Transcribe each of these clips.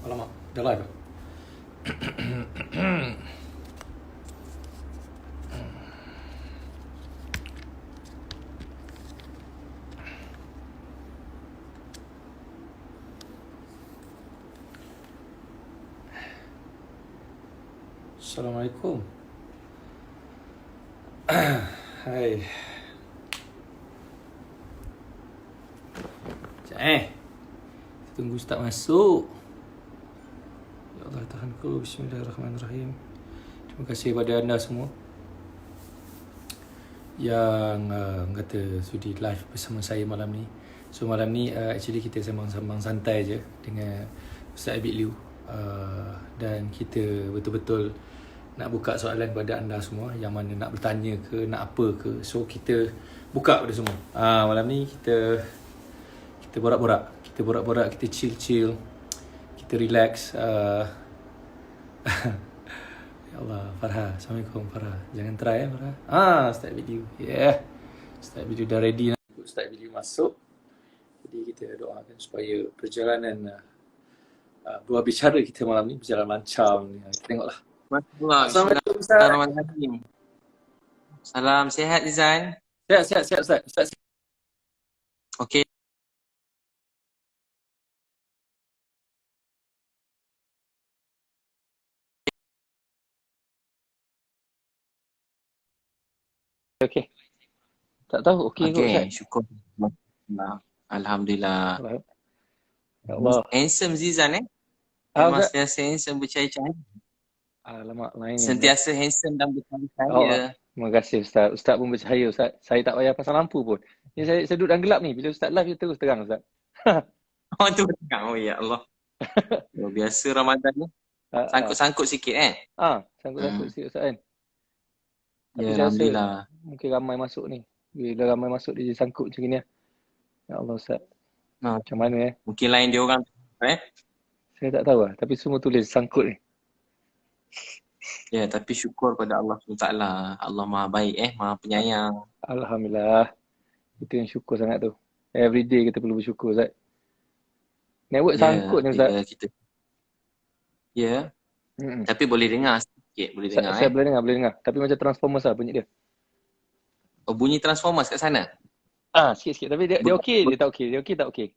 Alamak, dah live. Assalamualaikum. Hai. Sekejap kita tunggu Ustaz masuk. Ya Allah, tahanku. Bismillahirrahmanirrahim. Terima kasih kepada anda semua yang kata sudi live bersama saya malam ni. So malam ni actually kita sembang-sembang santai je dengan Ustaz Abid Liu, dan kita betul-betul nak buka soalan kepada anda semua yang mana nak bertanya ke, nak apa ke. So kita buka pada semua. Malam ni kita borak-borak, kita chill, kita relax. Ya Allah, Farah. Assalamualaikum Farah. Jangan try Farah. Start video. Yeah. Start video dah ready nak start video masuk. Jadi kita doakan supaya perjalanan berbicara kita malam ni berjalan lancar. Kita tengoklah. Assalamualaikum Ustaz. Salam sihat Izan. Sihat Ustaz. Okey. Okey. Tak tahu okey kot Ustaz. Syukur. Alhamdulillah. Ya Allah. Handsome Zizan Ustaz. Sentiasa handsome bercahaya-cahaya. Alamak, lain. Sentiasa handsome dan bercahaya. Terima kasih Ustaz. Ustaz pun bercahaya Ustaz. Saya tak payah pasang lampu pun. Ni saya duduk dalam gelap ni. Bila Ustaz live dia terus terang Ustaz. Oh tu terang. Oh ya Allah. Luar biasa Ramadan ni. Sangkut-sangkut sikit Sangkut-sangkut sikit Ustaz kan. Ya Alhamdulillah. Mungkin ramai masuk ni. Bila ramai masuk dia sangkut macam ni. Ya Allah Ustaz. Macam mana Mungkin lain dia orang Saya tak tahu lah. Tapi semua tulis sangkut ni. Ya, tapi syukur pada Allah SWT. Allah Maha baik Maha penyayang. Alhamdulillah. Itu yang syukur sangat tu. Every day kita perlu bersyukur Ustaz. Network sangkut ni Ustaz. Ya. Tapi boleh dengar sikit. Saya boleh dengar. Tapi macam Transformers lah bunyi dia. Oh, bunyi Transformers kat sana? Sikit-sikit. Tapi dia okey. Dia tak okey. Dia okey tak okey?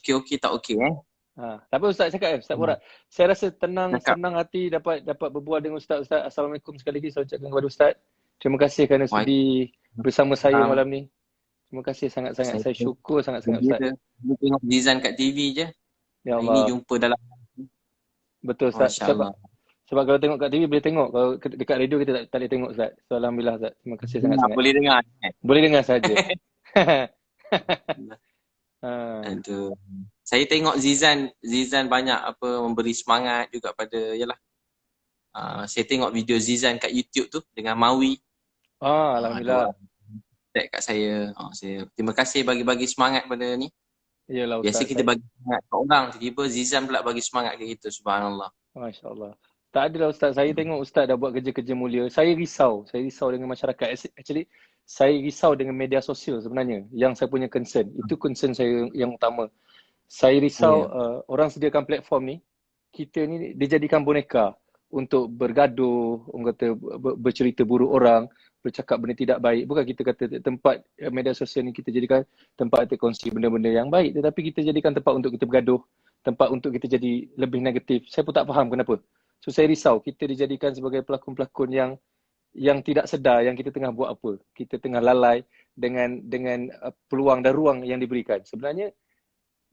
Okey tak okey Tapi Ustaz cakap Ustaz borak. Saya rasa senang hati dapat berbual dengan Ustaz. Assalamualaikum sekali lagi saya ucapkan kepada Ustaz. Terima kasih kerana sudi bersama saya malam ni. Terima kasih sangat-sangat. Saya syukur sangat-sangat Ustaz. Dia tengok Zizan kat TV je. Ya Allah. Ini jumpa dalam. Betul Ustaz. Sebab kalau tengok kat TV boleh tengok. Kalau dekat radio kita tak boleh tengok Ustaz. So Alhamdulillah Ustaz. Terima kasih sangat-sangat. Boleh dengar. Boleh dengar saja. Aduh. Saya tengok Zizan banyak memberi semangat juga pada saya tengok video Zizan kat YouTube tu dengan Mawi. Alhamdulillah. Tag kat saya. Saya terima kasih bagi semangat pada ni. Iyalah Ustaz. Biasa kita bagi semangat kat orang, tiba-tiba Zizan pula bagi semangat kat kita. Subhanallah. Masya-Allah. Tak adalah Ustaz. Saya tengok Ustaz dah buat kerja-kerja mulia. Saya risau dengan masyarakat. Actually saya risau dengan media sosial sebenarnya. Yang saya punya concern. Itu concern saya yang utama. Saya risau orang sediakan platform ni, kita ni dijadikan boneka untuk bergaduh, orang kata bercerita buruk orang, bercakap benda tidak baik. Bukan kita kata tempat media sosial ni kita jadikan tempat untuk kongsi benda-benda yang baik, tetapi kita jadikan tempat untuk kita bergaduh, tempat untuk kita jadi lebih negatif. Saya pun tak faham kenapa. So saya risau kita dijadikan sebagai pelakon-pelakon yang tidak sedar yang kita tengah buat apa. Kita tengah lalai dengan peluang dan ruang yang diberikan. Sebenarnya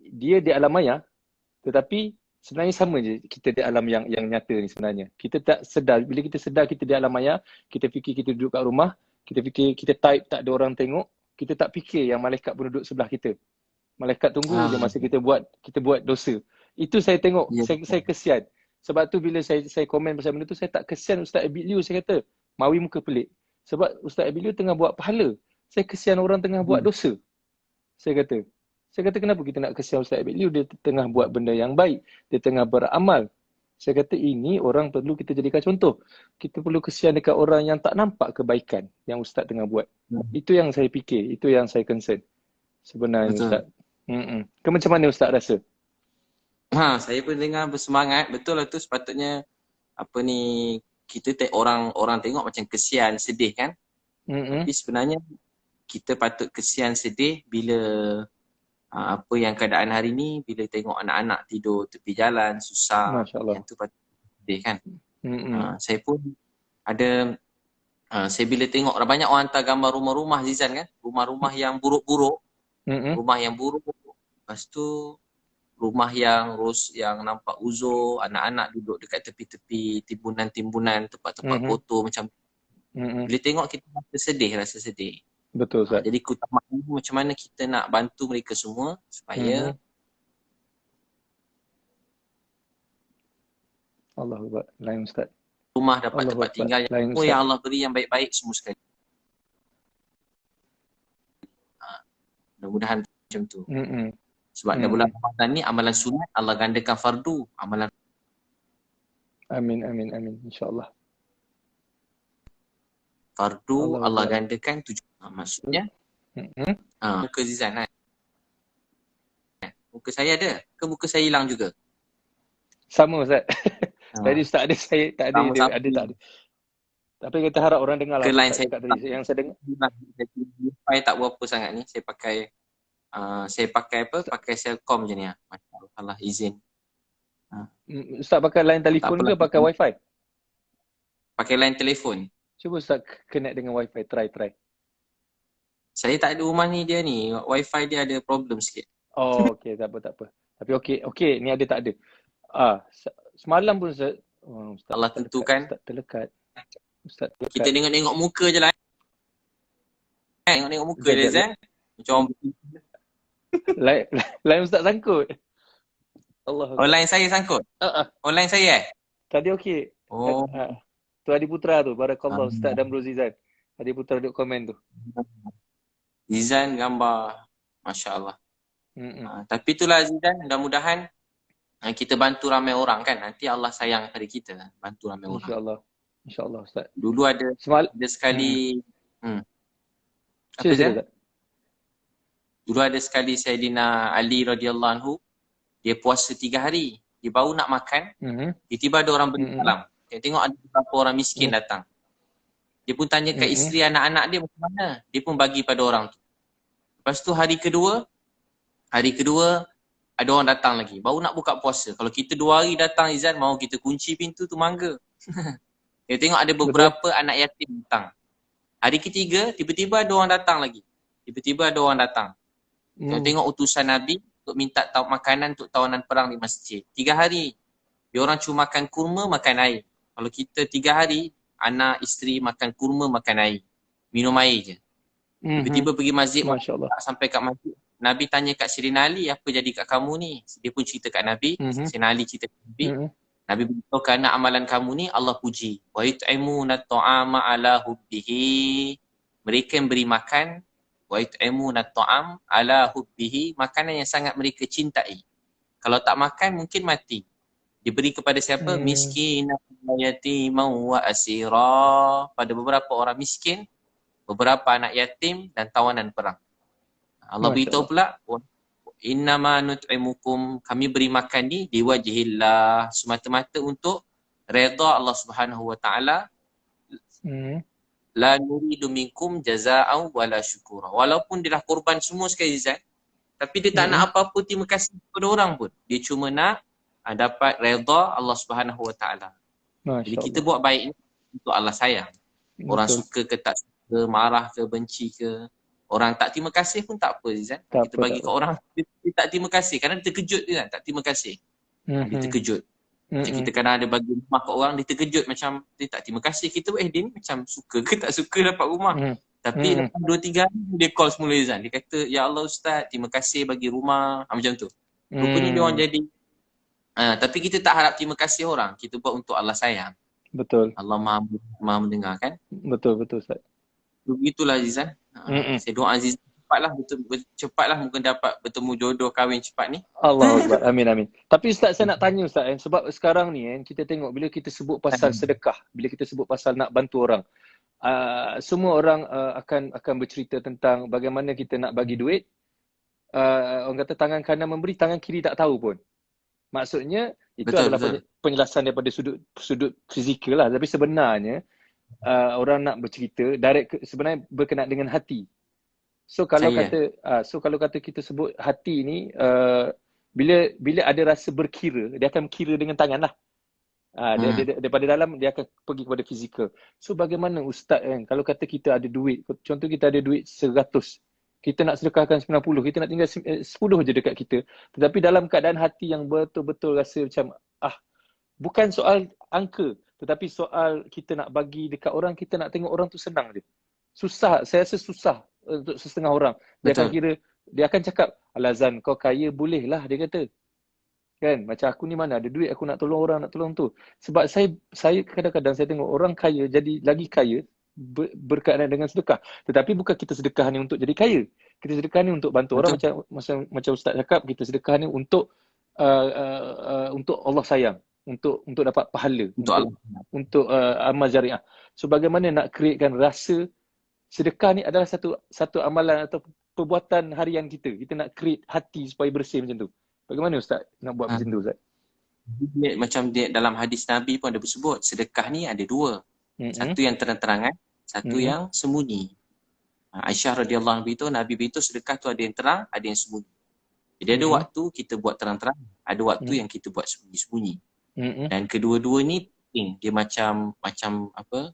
dia di alam maya, tetapi sebenarnya sama je kita di alam yang nyata ni sebenarnya. Kita tak sedar. Bila kita sedar kita di alam maya, kita fikir kita duduk kat rumah, kita fikir kita type tak ada orang tengok, kita tak fikir yang malaikat pun duduk sebelah kita. Malaikat tunggu je masa kita buat dosa. Itu saya tengok, saya kesian. Sebab tu bila saya komen pasal benda tu, saya tak kesian Ustaz Abid Liu. Saya kata, Mawi muka pelik. Sebab Ustaz Abid Liu tengah buat pahala. Saya kesian orang tengah buat dosa. Saya kata kenapa kita nak kesian Ustaz Abid Liu? Dia tengah buat benda yang baik. Dia tengah beramal. Saya kata ini orang perlu kita jadikan contoh. Kita perlu kesian dekat orang yang tak nampak kebaikan yang Ustaz tengah buat. Itu yang saya fikir. Itu yang saya concern. Sebenarnya Ustaz. Macam mana Ustaz rasa? Saya pun dengar bersemangat. Betul lah tu, sepatutnya apa ni, kita orang tengok macam kesian, sedih kan. Tapi sebenarnya kita patut kesian, sedih bila apa yang keadaan hari ni, bila tengok anak-anak tidur tepi jalan susah, Masya Allah. yang tu patut sedih kan. Saya pun ada saya bila tengok banyak orang hantar gambar rumah-rumah Zizan kan, rumah-rumah yang buruk-buruk, rumah yang buruk, lepas tu rumah yang nampak uzur, anak-anak duduk dekat tepi-tepi timbunan-timbunan, tempat-tempat kotor macam. Bila tengok kita rasa sedih. Betul, Ustaz. Jadi keutamaan macam mana kita nak bantu mereka semua supaya Allah Akbar. Lain, Ustaz. rumah dapat tempat tinggal yang Allah beri yang baik-baik semua sekali. Mudah-mudahan macam tu. Sebab dalam bulan Ramadan ni amalan sunat Allah gandakan fardu, amalan. Amin, amin, amin. InsyaAllah. Fardu Allah gandakan 7. Maksudnya muka Zizan kan? Muka saya ada ke muka saya hilang juga? Sama, Ustaz. Tadi Ustaz ada, saya tak ada. Ada tak ada. Tapi kita harap orang dengar lah. Line saya tadi. Yang saya dengar. Wifi tak berapa sangat ni. Saya pakai apa? Pakai Celcom je ni. Masya-Allah, izin. Ustaz pakai line telefon ke pakai wifi? Pakai line telefon. Cuba Ustaz connect dengan wifi. Try. Saya tak ada rumah ni dia ni. Wifi dia ada problem sikit. Oh, okey. Tak apa. Tapi okey. Ni ada tak ada. Semalam pun Ustaz. Ustaz Allah tentukan. Ustaz terlekat. Ustaz terlekat. Kita tengok muka je lah. Tengok muka dia Zan. Macam Lain Ustaz sangkut. Allah. Line saya sangkut? Line saya Tadi okey. Oh. Tu Adi Putra tu. Barakallah Ustaz dan Bro Zizan. Adi Putra duduk komen tu. Zizan gambar. Masya Allah. Tapi itulah Zizan. Mudah-mudahan kita bantu ramai orang kan. Nanti Allah sayang pada kita. Bantu ramai orang. InsyaAllah Ustaz. Dulu ada sekali. Apa Zizan? Dulu ada sekali Sayyidina Ali radhiyallahu anhu. Dia puasa 3 hari. Dia baru nak makan. Tiba-tiba ada orang beri salam. Tengok ada beberapa orang miskin datang. Dia pun tanya kat isteri anak-anak dia macam mana. Dia pun bagi pada orang tu. Lepas tu hari kedua ada orang datang lagi. Baru nak buka puasa. Kalau kita 2 hari datang Izan, mau kita kunci pintu tu mangga. Dia tengok ada beberapa anak yatim datang. Hari ketiga tiba-tiba ada orang datang lagi. Tengok utusan Nabi untuk minta makanan untuk tawanan perang di masjid. 3 hari. Dia orang cuma makan kurma, makan air. Kalau kita 3 hari, anak, isteri makan kurma, makan air. Minum air je. Tiba-tiba pergi masjid, sampai kat masjid. Nabi tanya kat Sirina Ali, apa jadi kat kamu ni? Dia pun cerita kat Nabi. Sirina Ali cerita kat Nabi. Nabi beritahu kerana amalan kamu ni Allah puji. Wa yut'imuna ta'ama ala hubbihi. Mereka yang beri makan. Wa yut'imuna ta'am ala hubbihi. Makanan yang sangat mereka cintai. Kalau tak makan mungkin mati. Diberi kepada siapa? Miskin, yatimah wa asira. Pada beberapa orang miskin, beberapa anak yatim dan tawanan perang. Allah beritahu pula, innama nut'imukum, kami beri makan ni diwajihillah, semata-mata untuk redha Allah Subhanahu wa taala. La nuridu minkum jazaa'an wala syukura. Walaupun dia dah korban semua sekali Zat, tapi dia tak nak apa-apa terima kasih kepada orang pun. Dia cuma nak dapat redha Allah Subhanahu wa taala. Jadi kita buat baik ni untuk Allah sayang. Orang suka ke tak suka, marah ke benci ke, orang tak terima kasih pun tak apa Zizan. Kita bagi ke orang dia tak terima kasih kerana dia terkejut dia tak terima kasih. Dia terkejut. Macam kita kadang ada bagi rumah ke orang, dia terkejut macam dia tak terima kasih. Kita dia ni macam suka ke tak suka dapat rumah. Tapi lepas 2-3 hari dia call semula Zizan. Dia kata, ya Allah Ustaz, terima kasih bagi rumah. Macam tu. Rupanya dia orang jadi tapi kita tak harap terima kasih orang. Kita buat untuk Allah sayang. Betul. Allah maha mendengar kan? Betul Ustaz. Begitulah Azizan. Saya doa Aziz cepatlah mungkin dapat bertemu jodoh kahwin cepat ni. Allah Akbar. Amin. Tapi Ustaz, saya nak tanya Ustaz sebab sekarang ni kita tengok bila kita sebut pasal sedekah, bila kita sebut pasal nak bantu orang, semua orang akan bercerita tentang bagaimana kita nak bagi duit. Orang kata tangan kanan memberi, tangan kiri tak tahu pun. Maksudnya itu Betul, adalah betul. penjelasan daripada sudut fizikal lah. Tapi sebenarnya orang nak bercerita sebenarnya berkenaan dengan hati. So kalau Saya. kata kita sebut hati ni bila ada rasa berkira, dia akan kira dengan tangan lah. Daripada dalam dia akan pergi kepada fizikal. So bagaimana ustaz kan, kalau kata kita ada duit, contoh kita ada duit 100, kita nak sedekahkan 90, kita nak tinggal 10 je dekat kita. Tetapi dalam keadaan hati yang betul-betul rasa macam bukan soal angka, tetapi soal kita nak bagi dekat orang, kita nak tengok orang tu senang je. Susah, saya rasa susah untuk setengah orang. Betul. Dia akan cakap, Alazan kau kaya boleh lah, dia kata. Kan, macam aku ni mana ada duit, aku nak tolong orang, nak tolong tu. Sebab saya kadang-kadang saya tengok orang kaya jadi lagi kaya berkaitan dengan sedekah. Tetapi bukan kita sedekah ni untuk jadi kaya. Kita sedekah ni untuk bantu orang, Betul. macam Ustaz cakap, kita sedekah ni untuk Allah sayang, untuk dapat pahala, Untuk Allah. untuk amal jariah. So bagaimana nak createkan rasa sedekah ni adalah satu amalan atau perbuatan harian kita. Kita nak create hati supaya bersih macam tu. Bagaimana Ustaz nak buat macam tu, Ustaz? Macam dia dalam hadis Nabi pun ada bersebut, sedekah ni ada dua. Satu yang terang-terangan, satu yang sembunyi. Aisyah radhiyallahu anha itu, Nabi beritahu sedekah tu ada yang terang, ada yang sembunyi. Jadi ada waktu kita buat terang-terang, ada waktu yang kita buat sembunyi-sembunyi. Dan kedua-dua ni penting. Dia macam apa?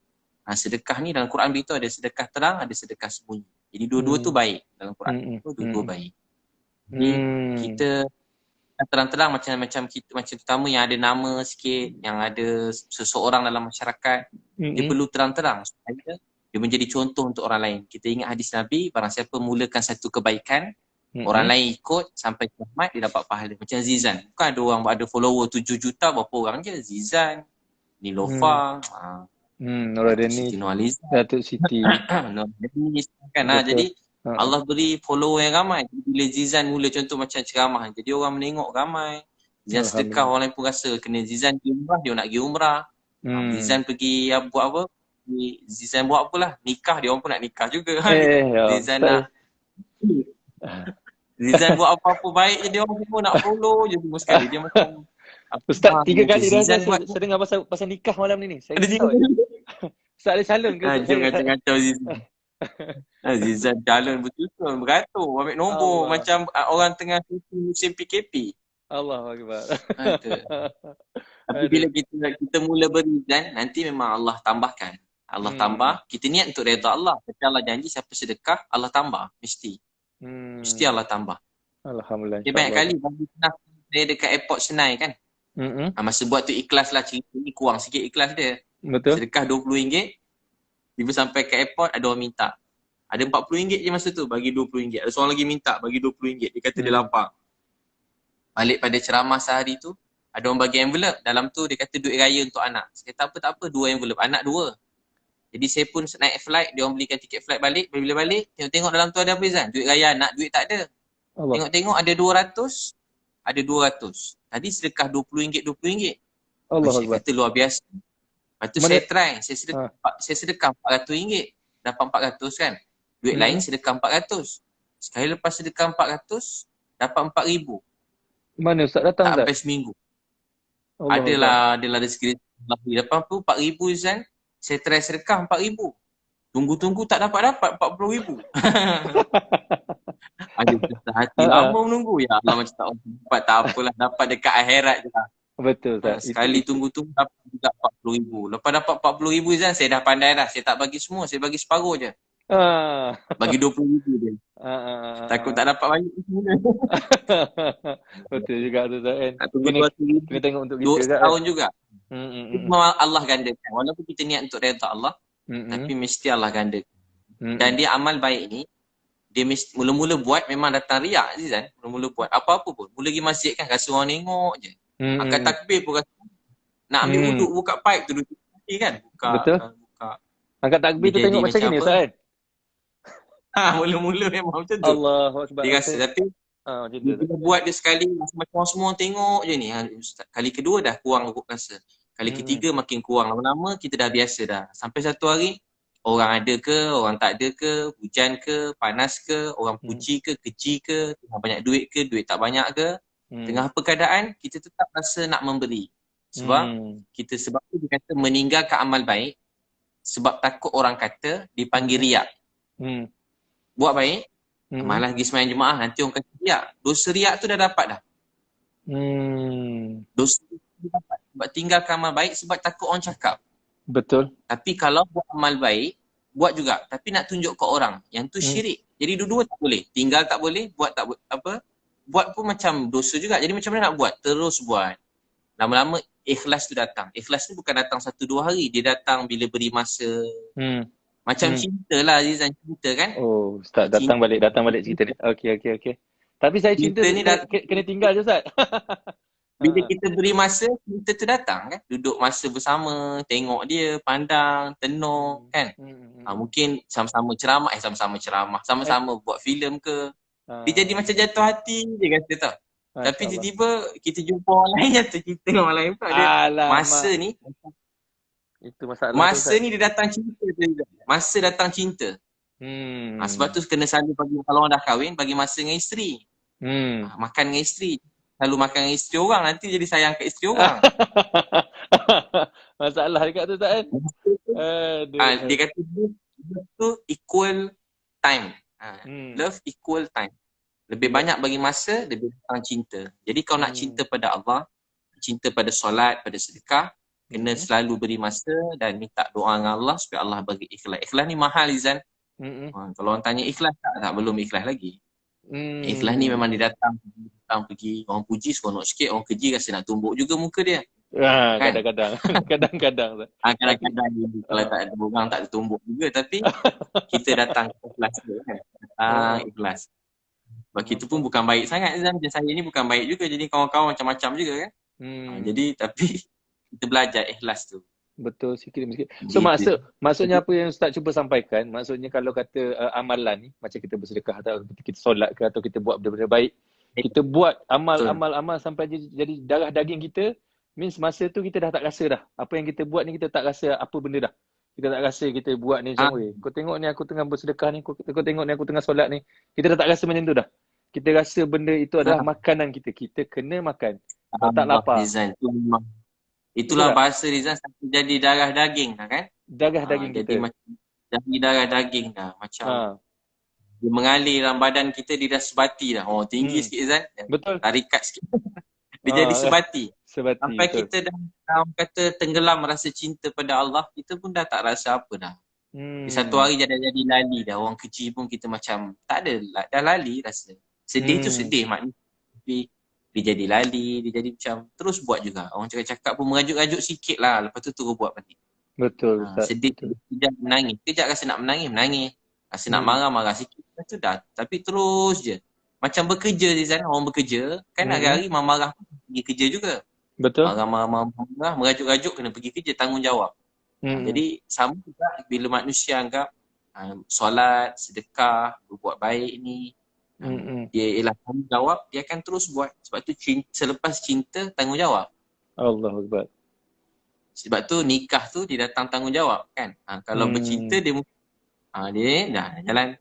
Sedekah ni dalam Quran beritahu ada sedekah terang, ada sedekah sembunyi. Jadi dua-dua tu baik dalam Quran. Dua-dua baik. Jadi kita terang-terang macam kita, macam terutama yang ada nama sikit, yang ada seseorang dalam masyarakat, dia perlu terang-terang supaya dia menjadi contoh untuk orang lain. Kita ingat hadis Nabi, barang siapa mulakan satu kebaikan, orang lain ikut sampai kiamat, dia dapat pahala. Macam Zizan. Bukan ada orang ada follower 7 juta, berapa orang je. Zizan, Nilofa, Siti Nurhaliza, Datuk Siti. Kan? Jadi Allah beri follower yang ramai. Bila Zizan mula contoh macam ceramah, jadi orang menengok ramai. Zizan sedekah, orang lain pun rasa kena Zizan pergi umrah, dia nak pergi umrah. Zizan pergi buat apa? Zizan buat apalah, nikah, dia orang pun nak nikah juga. Zizan nak Zizan buat apa-apa baik je, dia orang pun nak follow je semua sekali. Dia macam Ustaz 3 kali dah saya dengar pasal nikah malam ni. Saya risau. Ustaz ada calon ke? Jangan kacau Zizan. Zizan calon betul-betul beratur, ambil nombor Allah. Macam orang tengah musim PKP. Allahu Akbar. Tapi bila kita mula berizan, nanti memang Allah tambahkan. Allah tambah, kita niat untuk redha Allah. Tapi Allah janji siapa sedekah, Allah tambah. Mesti Allah tambah. Alhamdulillah. Dia banyak kali bagi saya dekat airport Senai kan. Masa buat tu ikhlas lah, cerita ni kurang sikit ikhlas dia. Betul. Sedekah RM20, tiba sampai ke airport ada orang minta. Ada RM40 je masa tu, bagi RM20. Ada seorang lagi minta, bagi RM20. Dia kata dia lapar. Balik pada ceramah sehari tu, ada orang bagi envelope. Dalam tu dia kata duit raya untuk anak. Saya kata tak apa, 2 envelope. Anak 2. Jadi saya pun naik flight, dia orang belikan tiket flight balik. Bila balik, tengok dalam tu ada apa Zan? Duit raya anak, duit tak ada. Tengok-tengok ada 200, ada 200. Tadi sedekah RM20. Saya kata luar biasa. Lepas tu saya try, saya sedekah RM400, dapat RM400 kan. Duit lain sedekah RM400. Sekali lepas sedekah RM400, dapat RM4,000. Mana Ustaz datang tak sampai seminggu. Adalah rezeki. Lepas tu RM4,000 Zan, saya try sedekah RM4,000. Tunggu-tunggu tak dapat RM40,000. Ada hati lama menunggu. Ya Allah, macam tak apalah, dapat dekat akhirat je lah. Betul tak? Sekali tunggu-tunggu dapat juga RM40,000. Lepas dapat RM40,000 Zan, saya dah pandai dah. Saya tak bagi semua, saya bagi separuh je. Bagi RM20,000 je. Takut tak dapat banyak semula. Betul juga tu kan. Kena tengok untuk kita 2 tahun juga. Allah gandakan. Walaupun kita niat untuk redha Allah, tapi mesti Allah gandakan. Dan dia amal baik ni, dia mesti mula-mula buat memang datang riak Zizan. Mula-mula buat apa-apa pun. Mula pergi masjid kan, rasa orang tengok je. Angkat takbir pun rasa nak ambil wuduk, buka pipe tu duduk kan. Betul. Angkat takbir tu tengok macam ni Ustaz kan. Mula-mula memang macam tu. Allahu Akbar. Dia rasa tapi dia buat dia sekali macam semua tengok je ni. Kali kedua dah kurang rasa. Kali ketiga makin kurang. Lama-lama kita dah biasa dah. Sampai satu hari orang ada ke, orang tak ada ke, hujan ke, panas ke, orang puji ke, kecil ke, banyak duit ke, duit tak banyak ke, Tengah apa keadaan, kita tetap rasa nak memberi. Sebab sebab tu dia kata meninggalkan amal baik sebab takut orang kata dipanggil riak. Buat baik, malah pergi sembahyang jemaah, nanti orang kata riak. Dosa riak tu dah dapat dah. Dosa tu dapat. Sebab tinggalkan amal baik sebab takut orang cakap. Betul. Tapi kalau buat amal baik, buat juga. Tapi nak tunjuk ke orang. Yang tu syirik. Jadi dua-dua tak boleh. Tinggal tak boleh, buat tak apa. Buat pun macam dosa juga. Jadi macam mana nak buat? Terus buat. Lama-lama ikhlas tu datang. Ikhlas tu bukan datang 1-2 hari. Dia datang bila beri masa. Macam cinta lah Azizan, cinta kan? Oh, Ustaz datang balik cerita ni. Okey. Tapi saya cinta ni kena tinggal je Ustaz. Bila kita beri masa, cinta tu datang kan? Duduk masa bersama, tengok dia, pandang, tenung kan? Mungkin sama-sama ceramah, sama-sama buat filem ke. Dia jadi macam jatuh hati je kata tau. Tapi tiba-tiba kita jumpa orang lain jatuh cinta dengan orang lain pun. Masa ni itu masalah. Masa ni dia datang cinta tu. Masa datang cinta. Sebab tu kena selalu bagi, kalau orang dah kahwin, bagi masa dengan isteri. Makan dengan isteri. Selalu makan dengan isteri orang, nanti jadi sayang ke isteri orang. Masalah dekat tu tak kan? Dia kata love tu equal time. Love equal time. Lebih banyak bagi masa, lebih datang cinta. Jadi kau nak cinta pada Allah, cinta pada solat, pada sedekah, kena selalu beri masa dan minta doa dengan Allah supaya Allah bagi ikhlas. Ikhlas ni mahal Izan. Kalau orang tanya ikhlas tak, belum ikhlas lagi. Ikhlas ni memang dia datang pergi, orang puji seronok sikit, orang keji rasa nak tumbuk juga muka dia. Kan? Kadang-kadang. Kadang-kadang kalau tak ada orang tak tertumbuk juga, tapi kita datang ikhlas kan. Ikhlas. Sebab kita pun bukan baik sangat Izan. Saya ni bukan baik juga, jadi kawan-kawan macam-macam juga kan. Jadi tapi kita belajar ikhlas tu. Betul, sikit demi sikit. So maksudnya apa yang Ustaz cuba sampaikan, maksudnya kalau kata amalan ni, macam kita bersedekah atau kita solat ke, atau kita buat benda-benda baik, kita buat amal sampai jadi darah daging kita, means masa tu kita dah tak rasa dah. Apa yang kita buat ni kita tak rasa apa benda dah. Kita tak rasa kita buat ni macam, kau tengok ni aku tengah bersedekah ni, kau tengok ni aku tengah solat ni. Kita dah tak rasa macam tu dah. Kita rasa benda itu adalah makanan kita. Kita kena makan. Kalau tak lapar. Itulah bahasa Rizal, jadi darah daging dah kan? Darah daging kita. Jadi darah daging dah. Macam dia mengalir dalam badan kita, dia dah sebati dah. Tinggi sikit Rizal. Betul. Tarikat sikit. Dia jadi sebati. Sampai betul. Kita dah kata tenggelam rasa cinta pada Allah, kita pun dah tak rasa apa dah. Satu hari jadi lali dah. Orang kecil pun kita macam tak ada, dah lali rasa. Sedih tu sedih maknanya. Tapi dia jadi lali, dia jadi macam terus buat juga. Orang cakap pun merajuk-rajuk sikit lah. Lepas tu terus buat balik. Betul. Sedih, kejap menangis. Kejap rasa nak menangis. Rasa nak marah sikit. Lepas tu dah. Tapi terus je. Macam bekerja di sana, orang bekerja. Kan hari-hari marah pergi kerja juga. Betul. Marah, merajuk-rajuk kena pergi kerja, tanggungjawab. Jadi sama juga bila manusia anggap solat, sedekah, berbuat baik ni, dia ialah tanggungjawab, dia akan terus buat. Sebab tu selepas cinta, tanggungjawab. Allahu Akbar. Sebab tu nikah tu dia datang tanggungjawab kan. Kalau bercinta dia dah jalan.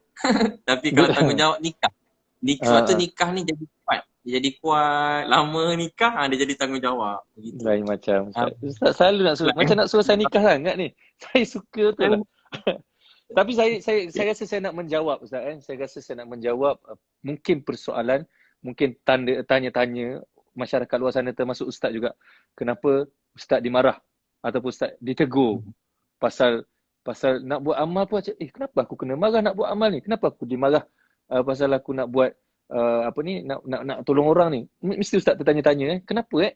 Tapi kalau tanggungjawab nikah. Sebab tu nikah ni jadi kuat. Dia jadi kuat, lama nikah, dia jadi tanggungjawab. Begitu. Lain macam. Ustaz selalu nak suruh, macam nak suruh saya nikah sangat ni. Saya suka tu lah. Tapi saya rasa saya nak menjawab Ustaz kan. Saya rasa saya nak menjawab mungkin persoalan, mungkin tanya-tanya masyarakat luar sana termasuk Ustaz juga. Kenapa Ustaz dimarah ataupun Ustaz ditegur pasal nak buat amal pun macam, kenapa aku kena marah nak buat amal ni? Kenapa aku dimarah pasal aku nak buat nak tolong orang ni? Mesti Ustaz tertanya-tanya kenapa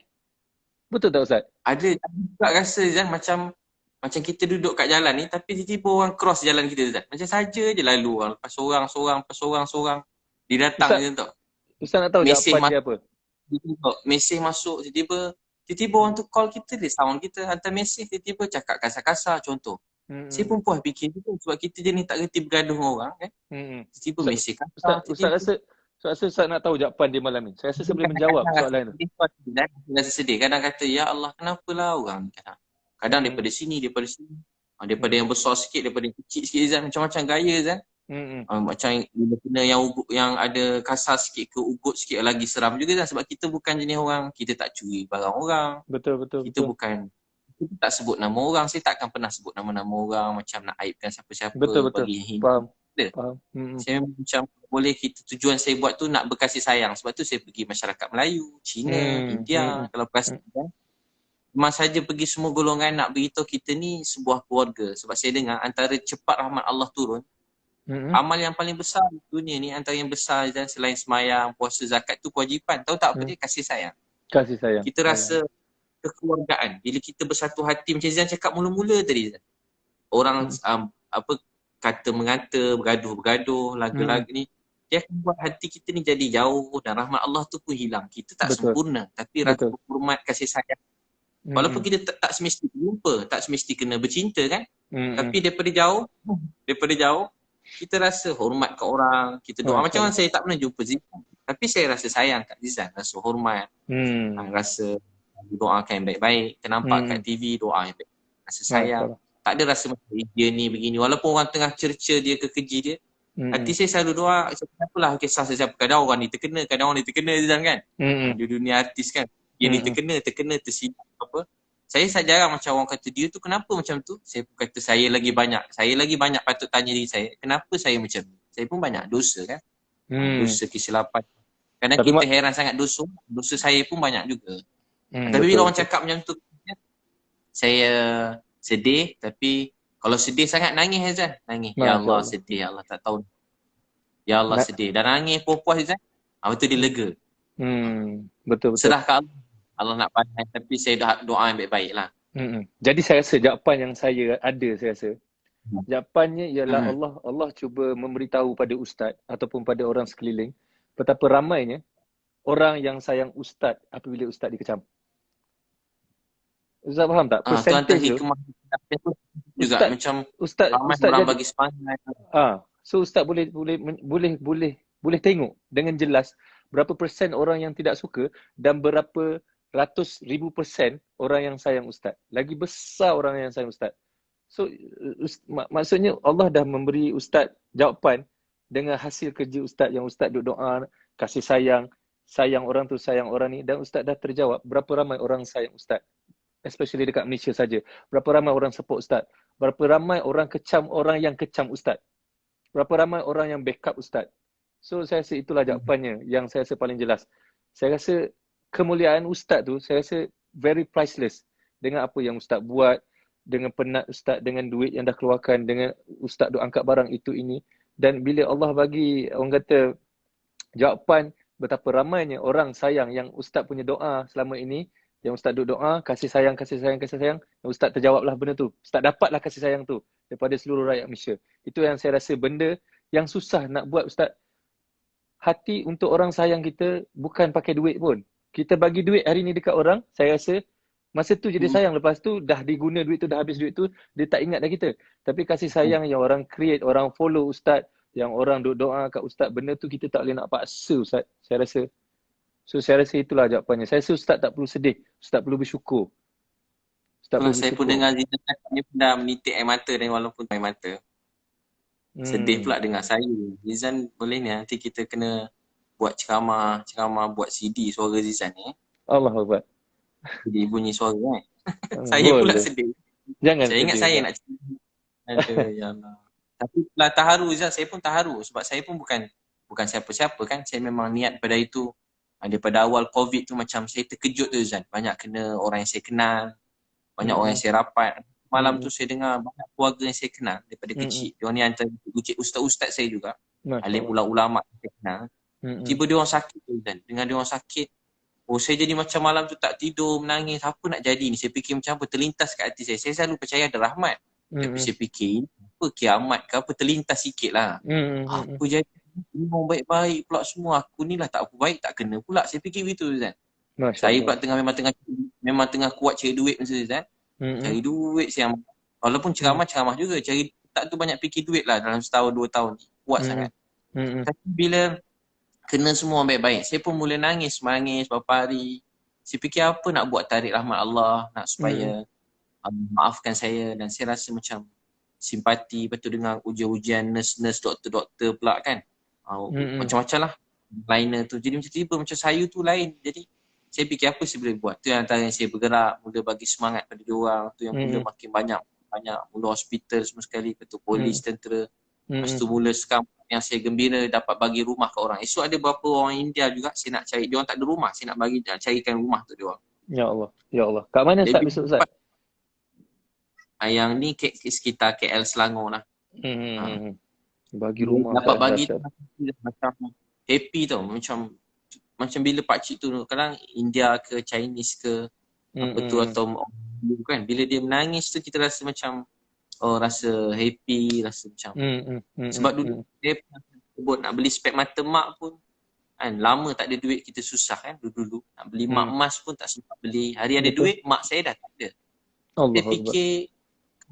Betul tak Ustaz? Ada juga rasa Zan macam kita duduk kat jalan ni tapi tiba-tiba orang cross jalan kita Zan. Macam saja je lalu orang. Lepas seorang. Dia datang je tau. Ustaz nak tahu jawapan dia apa? Mesej masuk tiba-tiba orang tu call kita, dia sound kita, hantar mesej, tiba-tiba cakap kasar-kasar contoh. Saya pun puas fikir juga sebab kita je ni tak reti bergaduh dengan orang kan. Tiba-tiba mesej kasar. Ustaz rasa nak tahu jawapan dia malam ni. Saya rasa saya boleh menjawab soalan tu. Rasa sedih. Kadang kata, ya Allah kenapalah orang ni. Kadang daripada sini. Daripada yang besar sikit, daripada yang kecil sikit Zan. Macam-macam gaya Zan. Macam bila kena yang ugut, yang ada kasar sikit ke ugut sikit lagi seram juga lah. Sebab kita bukan jenis orang, kita tak curi barang orang. Betul, betul, Kita betul. bukan, kita tak sebut nama orang. Saya takkan pernah sebut nama-nama orang macam nak aibkan siapa-siapa Betul, betul. bagi hina. Faham. Faham. Saya macam boleh kita, tujuan saya buat tu nak berkasih sayang. Sebab tu saya pergi masyarakat Melayu, Cina, India. Kalau perasan kan, memang saja pergi semua golongan nak beritahu kita ni sebuah keluarga. Sebab saya dengar antara cepat rahmat Allah turun, amal yang paling besar di dunia ni, antara yang besar dan selain semayang, puasa, zakat tu kewajipan. Tahu tak apa dia? Kasih sayang. Kasih sayang. Kita rasa kekeluargaan. Bila kita bersatu hati, macam Zan cakap mula-mula tadi, Zan. Orang kata mengata, bergaduh-bergaduh, lagu-lagu ni, dia akan buat hati kita ni jadi jauh dan rahmat Allah tu pun hilang. Kita tak sempurna, tapi rasa hormat, kasih sayang. Walaupun kita tak semesti jumpa, tak semesti kena bercinta kan, tapi daripada jauh, kita rasa hormat kat orang, kita doa. Macam saya tak pernah jumpa Zizan, tapi saya rasa sayang kat Zizan, rasa hormat, rasa doakan yang baik-baik, ternampak kat TV doa yang baik, rasa sayang. Tak ada rasa macam dia ni begini. Walaupun orang tengah cerca dia ke keji dia, hati saya selalu doa, siapalah kisah sesiapa. Kadang orang ni terkena, kadang orang ni terkena Zizan kan. Di dunia artis kan, dia ni terkena, tersilap apa. Saya jarang macam orang kata dia tu kenapa macam tu. Saya pun kata saya lagi banyak patut tanya diri saya, kenapa saya macam ni. Saya pun banyak dosa kan. Dosa kesilapan. Kadang kita heran sangat dosa saya pun banyak juga. Tapi bila orang cakap macam tu, saya sedih. Tapi kalau sedih sangat nangis Hazan. Nangis. Ya Allah sedih, ya Allah tak tahu. Ya Allah sedih. Dan nangis puas-puas Hazan. Betul dia lega. Betul. Serah ke Allah. Allah nak pandai, tapi saya doa yang baik-baik lah. Jadi saya rasa jawapan yang saya ada, saya rasa jawapannya ialah Allah cuba memberitahu pada ustaz ataupun pada orang sekeliling betapa ramainya orang yang sayang ustaz apabila ustaz dikecam. Ustaz faham tak? Percentage tu juga ustaz, macam ustaz orang bagi semangat. So ustaz boleh tengok dengan jelas berapa persen orang yang tidak suka dan berapa ratus ribu persen orang yang sayang ustaz. Lagi besar orang yang sayang ustaz. So maksudnya Allah dah memberi ustaz jawapan dengan hasil kerja ustaz yang ustaz duk doa, kasih sayang orang tu, sayang orang ni, dan ustaz dah terjawab berapa ramai orang sayang ustaz. Especially dekat Malaysia saja. Berapa ramai orang support ustaz. Berapa ramai orang kecam orang yang kecam ustaz. Berapa ramai orang yang backup ustaz. So saya rasa itulah jawapannya yang saya rasa paling jelas. Saya rasa kemuliaan ustaz tu, saya rasa very priceless dengan apa yang ustaz buat, dengan penat ustaz, dengan duit yang dah keluarkan, dengan ustaz duk angkat barang itu ini. Dan bila Allah bagi, orang kata, jawapan betapa ramainya orang sayang yang ustaz punya doa selama ini, yang ustaz duk doa, kasih sayang, dan ustaz terjawablah benda tu. Ustaz dapatlah kasih sayang tu daripada seluruh rakyat Malaysia. Itu yang saya rasa benda yang susah nak buat ustaz. Hati untuk orang sayang kita bukan pakai duit pun. Kita bagi duit hari ni dekat orang, saya rasa masa tu jadi sayang. Lepas tu dah diguna duit tu, dah habis duit tu, dia tak ingat dah kita. Tapi kasih sayang yang orang create, orang follow ustaz, yang orang duk doa kat ustaz, benda tu kita tak boleh nak paksa ustaz, saya rasa. So saya rasa itulah jawapannya. Saya rasa ustaz tak perlu sedih, ustaz perlu bersyukur. Saya pun dengar Zizan cakap ni pun dah menitik air mata dan walaupun air mata. Sedih pula dengar saya. Zizan boleh ni nanti kita kena buat ceramah buat CD suara Zizan ni. Allahuakbar. Jadi bunyi suara kan. Saya pula sedih. Jangan saya ingat saya nak cerita. Aduh ya Allah. Tapi lah terharu Zizan, saya pun terharu sebab saya pun bukan siapa-siapa kan. Saya memang niat pada itu. Daripada awal COVID tu macam saya terkejut tu Zizan. Banyak kena orang yang saya kenal. Banyak orang yang saya rapat. Malam tu saya dengar banyak keluarga yang saya kenal daripada kecil. Diorang ni antara ustaz-ustaz saya juga. Alim ulama yang saya kenal. Tiba dia orang sakit kan. Dengan dia orang sakit, saya jadi macam malam tu tak tidur, menangis. Apa nak jadi ni? Saya fikir macam apa, terlintas kat hati saya. Saya selalu percaya ada rahmat. Tapi saya fikir, apa kiamat ke apa, terlintas sikit lah. Apa jadi? Ini orang baik-baik pula semua. Aku ni lah tak apa baik, tak kena pula. Saya fikir begitu Zan. Saya pula memang tengah kuat cari duit masa Zan. Cari duit saya. Walaupun ceramah juga. Cari tak tu banyak fikir duit lah dalam setahun 2 tahun. Kuat sangat. Tapi bila kena semua baik-baik, saya pun mula nangis beberapa hari. Saya fikir apa nak buat tarik rahmat Allah, nak supaya Allah maafkan saya. Dan saya rasa macam simpati, lepas tu dengar ujian-ujian nurse-nurse, doktor-doktor pula kan. Macam-macam lah liner tu. Jadi macam tiba macam saya tu lain. Jadi saya fikir apa saya boleh buat. Tu yang antara yang saya bergerak, mula bagi semangat pada diorang. Tu yang mula makin banyak, mula hospital semua sekali, lepas tu polis, tentera. Lepas tu mula sekarang yang saya gembira dapat bagi rumah ke orang. Esok ada beberapa orang India juga saya nak cari. Diorang tak ada rumah, saya nak carikan rumah tu diorang. Ya Allah, ya Allah. Kat mana Ustaz besok Ustaz? Yang ni sekitar KL Selangor lah. Bagi rumah dapat bagi macam happy tau, macam bila pakcik tu kadang India ke Chinese ke apa tu atau kan, bila dia menangis tu kita rasa macam rasa happy, rasa macam sebab dulu dia sebut nak beli spek mata mak pun kan, lama tak ada duit, kita susah kan dulu nak beli mak emas pun tak sempat beli. Hari ada duit, mak saya dah tak ada. Dia fikir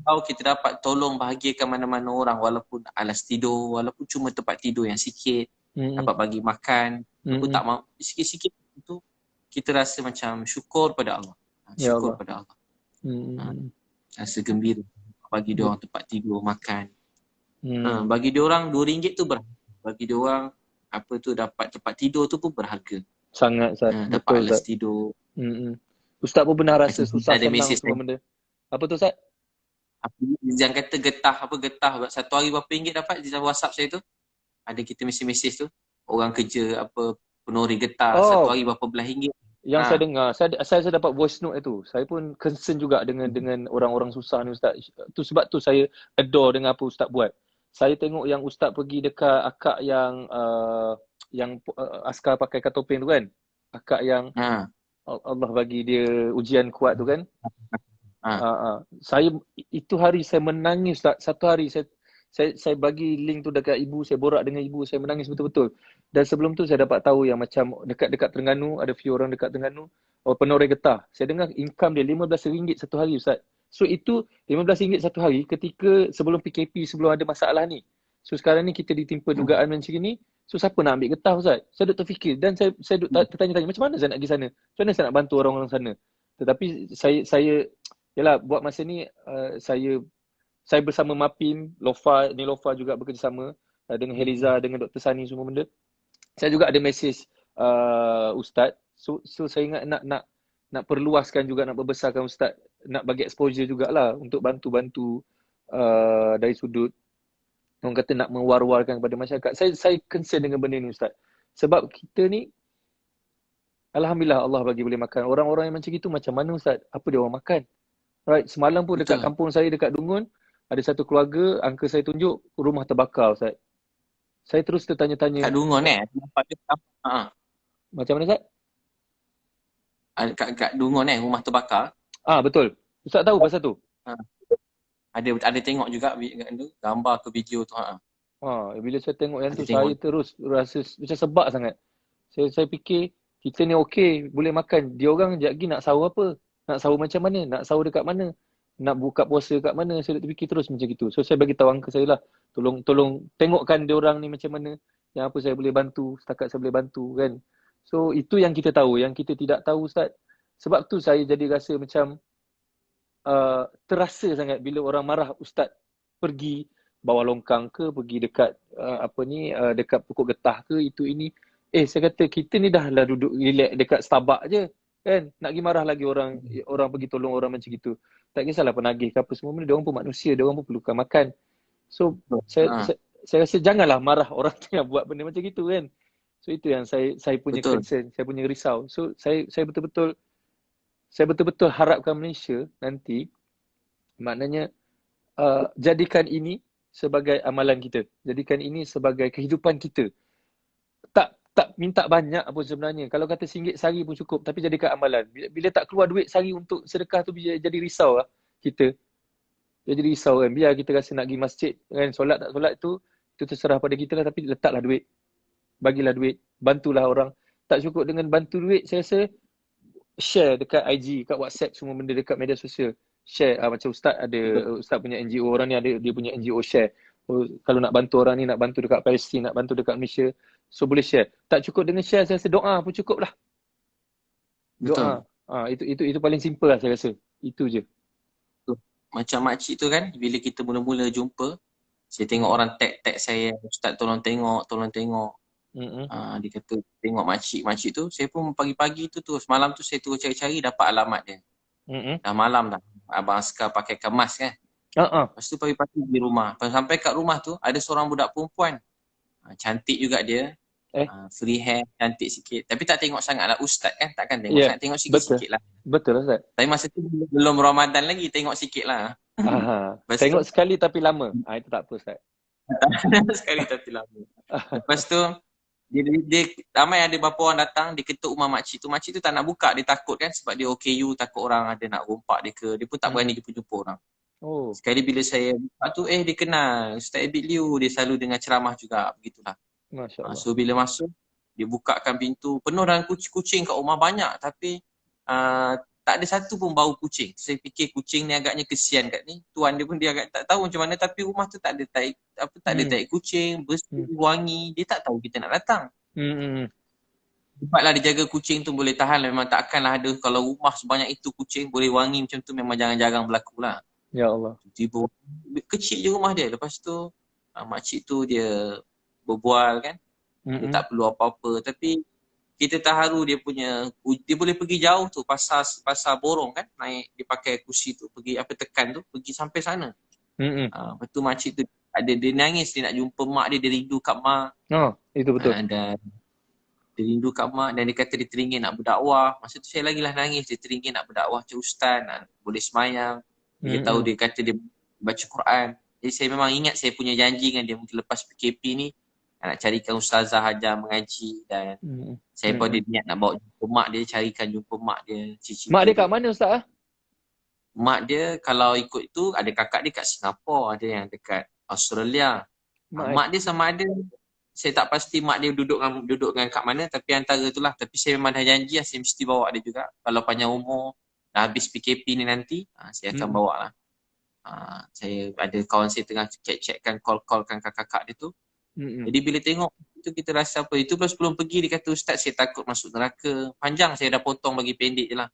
kalau kita dapat tolong bahagiakan mana-mana orang, walaupun alas tidur, walaupun cuma tempat tidur yang sikit, dapat bagi makan, aku tak mau sikit-sikit tu, kita rasa macam syukur pada Allah. Syukur pada Allah. Rasa gembira bagi dia orang tempat tidur, makan. Bagi dia orang RM2 tu berharga. Bagi dia orang apa tu dapat tempat tidur tu pun berharga. Sangat Ustaz. Dapat alas tidur. Ustaz pun pernah rasa susah senang semua benda. Apa tu Ustaz? Yang kata getah satu hari berapa ringgit dapat di WhatsApp saya tu, ada kita mesej tu orang kerja apa penori getah satu hari berapa belas ringgit yang saya dengar. Saya dapat voice note itu. Saya pun concern juga dengan orang-orang susah ni Ustaz. Tu sebab tu saya adore dengan apa Ustaz buat. Saya tengok yang Ustaz pergi dekat akak yang askar pakai katopeng tu kan, akak yang Allah bagi dia ujian kuat tu kan. Saya itu hari saya menangis tak? Satu hari saya bagi link tu dekat ibu, saya borak dengan ibu, saya menangis betul-betul. Dan sebelum tu saya dapat tahu yang macam dekat Terengganu, ada few orang dekat Terengganu, penoreh getah. Saya dengar income dia RM15 satu hari Ustaz. So itu RM15 satu hari ketika sebelum PKP, sebelum ada masalah ni. So sekarang ni kita ditimpa dugaan macam ni. So siapa nak ambil getah Ustaz? Saya duk terfikir dan saya duk tertanya-tanya macam mana saya nak pergi sana? Macam mana saya nak bantu orang-orang sana? Tetapi saya yalah, buat masa ni saya bersama Mapim, Lofa juga bekerjasama dengan Heliza, dengan Dr. Sani semua benda. Saya juga ada mesej Ustaz. So saya ingat nak perluaskan juga, nak berbesarkan Ustaz, nak bagi exposure jugalah untuk bantu-bantu dari sudut orang kata nak mewar-warkan kepada masyarakat. Saya concern dengan benda ni Ustaz. Sebab kita ni alhamdulillah Allah bagi boleh makan. Orang-orang yang macam itu macam mana Ustaz? Apa dia orang makan? Right, semalam pun dekat kampung saya, dekat Dungun, ada satu keluarga, uncle saya tunjuk rumah terbakar Ustaz. Saya terus tertanya-tanya. Kat Dungun Macam mana Ustaz? Kat Dungun rumah terbakar. Betul. Ustaz tahu pasal tu? Ada tengok juga gambar ke video tu. Bila saya tengok yang tu, saya terus rasa macam sebab sangat. Saya fikir kita ni okey, boleh makan. Dia orang sekejap lagi nak sahur apa? Nak sahur macam mana? Nak sahur dekat mana? Nak buka puasa kat mana? Saya terfikir terus macam itu. So saya bagi tahu uncle saya lah. Tolong tengokkan dia orang ni macam mana. Yang apa saya boleh bantu, setakat saya boleh bantu kan. So itu yang kita tahu. Yang kita tidak tahu Ustaz. Sebab tu saya jadi rasa macam terasa sangat bila orang marah Ustaz pergi bawah longkang ke, pergi dekat dekat pokok getah ke, itu ini. Saya kata kita ni dah lah duduk relax dekat Starbucks je. Kan, nak pergi marah lagi orang pergi tolong orang macam gitu. Tak kisahlah penagih ke apa semua benda, dia orang pun manusia, dia orang pun perlukan makan. So saya rasa janganlah marah orang yang buat benda macam gitu kan. So itu yang saya punya concern, saya punya risau. So saya betul-betul harapkan Malaysia nanti maknanya jadikan ini sebagai amalan kita. Jadikan ini sebagai kehidupan kita. Tak minta banyak pun sebenarnya. Kalau kata RM1 sehari pun cukup, tapi jadikan amalan. Bila tak keluar duit sehari untuk sedekah tu, jadi risau lah kita. Dia jadi risau kan. Biar kita rasa nak pergi masjid kan, solat tak solat itu terserah pada kita lah, tapi letaklah duit. Bagilah duit, bantulah orang. Tak cukup dengan bantu duit, saya rasa share dekat IG, kat WhatsApp, semua benda dekat media sosial. Share macam Ustaz punya NGO, orang ni ada dia punya NGO share. Kalau nak bantu orang ni, nak bantu dekat Palestin, nak bantu dekat Malaysia, so boleh share. Tak cukup dengan share, saya rasa doa pun cukup lah. Doa. Itu paling simple lah saya rasa. Itu je. macam makcik tu kan, bila kita mula-mula jumpa, saya tengok orang tag saya, "Ustaz tolong tengok, tolong tengok." Dia kata tengok makcik tu, saya pun pagi-pagi tu terus, malam tu saya terus cari-cari dapat alamat dia. Dah malam dah, Abang Askar pakai kemas kan. Lepas tu pagi-pagi di rumah. Sampai kat rumah tu ada seorang budak perempuan. Cantik juga dia. Free hair, cantik sikit. Tapi tak tengok sangat lah ustaz kan. Takkan tengok sangat, tengok sikit-sikit lah. Betul lah Ustaz. Tapi masa tu belum Ramadan lagi, tengok sikit lah. Tengok sekali tapi lama. Itu tak apa Ustaz. Sekali tapi lama. Lepas tu dia ramai ada beberapa orang datang, dia ketuk rumah makcik tu. Makcik tu tak nak buka, dia takut kan sebab dia OKU, takut orang ada nak rompak dia ke. Dia pun tak berani jumpa orang. Sekali bila saya buka tu, dia kenal Ustaz Abid Liu, dia selalu dengar ceramah juga, begitulah. Masya-Allah. So bila masuk, dia bukakan pintu, penuh dengan kucing-kucing kat rumah banyak, tapi tak ada satu pun bau kucing. Saya fikir kucing ni agaknya kesian kat ni. Tuan dia pun dia agak tak tahu macam mana, tapi rumah tu tak ada tai kucing, bersih, wangi. Dia tak tahu kita nak datang. Cepatlah dia jaga kucing tu boleh tahan. Memang takkanlah ada kalau rumah sebanyak itu kucing boleh wangi macam tu, memang jarang-jarang berlaku lah. Ya Allah. Tiba kecil je rumah dia. Lepas tu makcik tu dia berbual kan. Dia tak perlu apa-apa, tapi kita terharu dia boleh pergi jauh tu, pasar borong kan, naik dia pakai kursi tu, pergi tekan tu, pergi sampai sana. Lepas tu makcik tu dia nangis, dia nak jumpa mak dia rindu kat mak. Itu betul. Dan dia rindu kat mak dan dia kata dia teringin nak berdakwah. Masa tu saya lagi lah nangis, dia teringin nak berdakwah macam ustaz, boleh semayang. Dia tahu, dia kata dia baca Quran. Jadi saya memang ingat saya punya janji dengan dia mungkin lepas PKP ni nak carikan ustazah ajar mengaji, dan saya pun ada niat nak bawa jumpa mak dia, carikan jumpa mak dia, cici. Mak dia kat mana Ustaz? Mak dia kalau ikut tu ada kakak dia kat Singapura, ada yang dekat Australia. Mak dia sama ada, saya tak pasti mak dia duduk dengan kat mana, tapi antara itulah. Tapi saya memang dah janji lah, saya mesti bawa dia juga. Kalau panjang umur, dah habis PKP ni nanti, saya akan bawa lah. Saya ada kawan saya tengah check-checkkan, call-callkan kakak-kakak dia tu. Jadi bila tengok itu kita rasa apa, itu sebelum pergi dia kata, "Ustaz saya takut masuk neraka." Panjang saya dah potong bagi pendek je lah.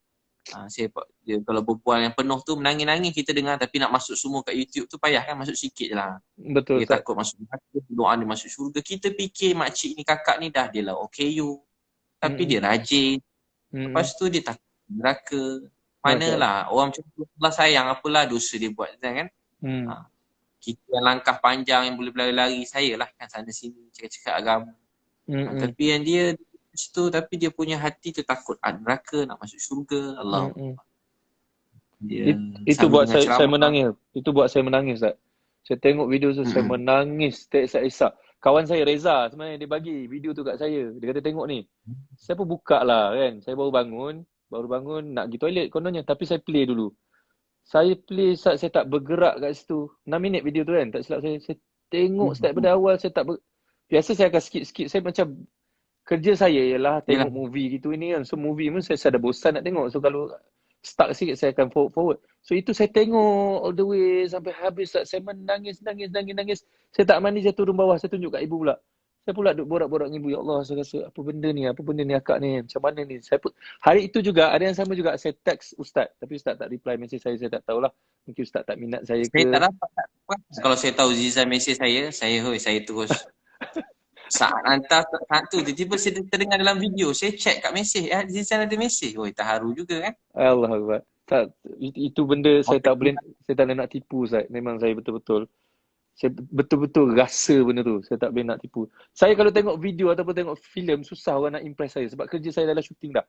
Dia kalau berbual yang penuh tu menangis-nangis kita dengar, tapi nak masuk semua kat YouTube tu payah kan, masuk sikit je lah. Betul. Dia takut masuk neraka, doa dia masuk syurga. Kita fikir makcik ni, kakak ni dah dia lah OKU, tapi dia rajin. Lepas tu dia takut neraka. Manalah orang macam tu Allah sayang, apalah dosa dia buat kan. Kita yang langkah panjang yang boleh berlari-lari, saya lah kan sana sini cakap-cakap agama. Tapi yang dia situ, tapi dia punya hati tu takut neraka, nak masuk syurga. Allah. Itu buat saya menangis. Itu buat saya menangis Ustaz. Saya tengok video tu saya menangis tak isak. Kawan saya Reza sebenarnya dia bagi video tu kat saya. Dia kata tengok ni. Saya pun buka lah kan. Saya baru bangun nak pergi toilet kononnya, tapi saya play dulu. Saya play Ustaz, saya tak bergerak kat situ. 6 minit video tu kan, tak silap saya. Saya tengok start pada awal, saya tak biasa saya akan skip. Saya macam, kerja saya ialah tengok movie gitu ini kan. So movie pun saya dah bosan nak tengok. So kalau stuck sikit saya akan forward. So itu saya tengok all the way sampai habis Ustaz. Saya menangis. Saya tak mandi, saya turun bawah, saya tunjuk kat ibu pula. Saya pula duk borak-borak dengan ibu, ya Allah, saya rasa apa benda ni akak ni, macam mana ni. Hari itu juga ada yang sama juga, saya text Ustaz, tapi Ustaz tak reply mesej saya tak tahulah. Mungkin Ustaz tak minat saya ke. Saya tak dapat. Kalau saya tahu Zizan mesej saya terus saat hantar satu, tiba-tiba saya terdengar dalam video, saya check kat mesej, Zizan ada mesej. Terharu juga kan. Allah Akbar. Itu benda saya tak boleh nak tipu Ustaz. Memang saya saya betul-betul rasa benda tu. Saya tak boleh nak tipu. Saya kalau tengok video ataupun tengok filem, susah orang nak impress saya. Sebab kerja saya adalah syuting dah.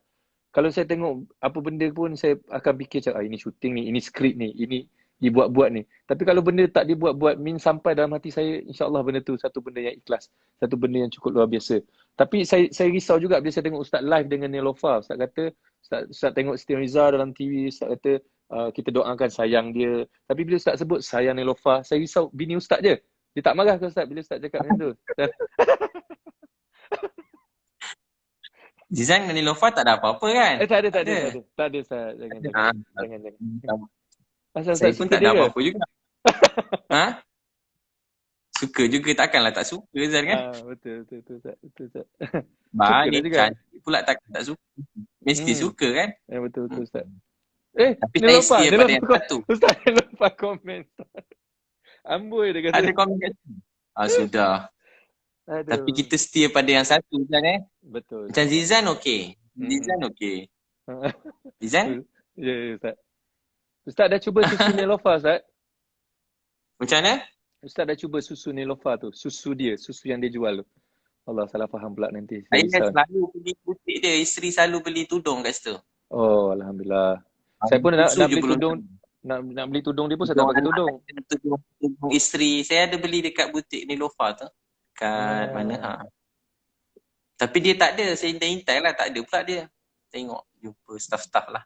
Kalau saya tengok apa benda pun, saya akan fikir macam, ini syuting ni, ini skrip ni, ini dibuat-buat ni. Tapi kalau benda tak dibuat-buat, sampai dalam hati saya, insyaAllah benda tu satu benda yang ikhlas. Satu benda yang cukup luar biasa. Tapi saya risau juga bila saya tengok Ustaz live dengan Nelofa. Ustaz kata, Ustaz tengok Siti Nurhaliza dalam TV, Ustaz kata, kita doakan sayang dia. Tapi bila Ustaz sebut sayang Nelofa, saya risau bini Ustaz je. Dia tak marah ke Ustaz bila Ustaz cakap macam tu? Zizan dengan Nelofa tak ada apa-apa kan? Tak ada Ustaz. Jangan. Saya pun tak ada apa-apa juga. Suka juga, takkanlah tak suka Zizan kan? Betul Ustaz. Baik, cantik pula takkan tak suka. Mesti suka kan? Betul Ustaz. Tapi saya setia pada yang satu. Ustaz Nilofa komen. Amboi dia kata. Ada komen kat situ. Sudah. Tapi Aduh. kita setia pada yang satu kan Betul. Macam Zizan okey. Zizan okey. Zizan? Ya, Ustaz. Ustaz dah cuba susu Nilofa, Ustaz? Macam mana? Ustaz dah cuba susu Nilofa tu. Susu dia, susu yang dia jual tu. Allah, salah faham pula nanti. Saya selalu pergi butik dia. Isteri selalu beli tudung kat situ. Oh, Alhamdulillah. Saya pun nak beli tudung. Nak beli tudung dia pun saya tak pakai tudung. Tudung isteri. Saya ada beli dekat butik Nilofa tu. Kat mana? Tapi dia tak ada. Saya intai-intai lah. Tak ada pula dia. Tengok. Jumpa staff-staff lah.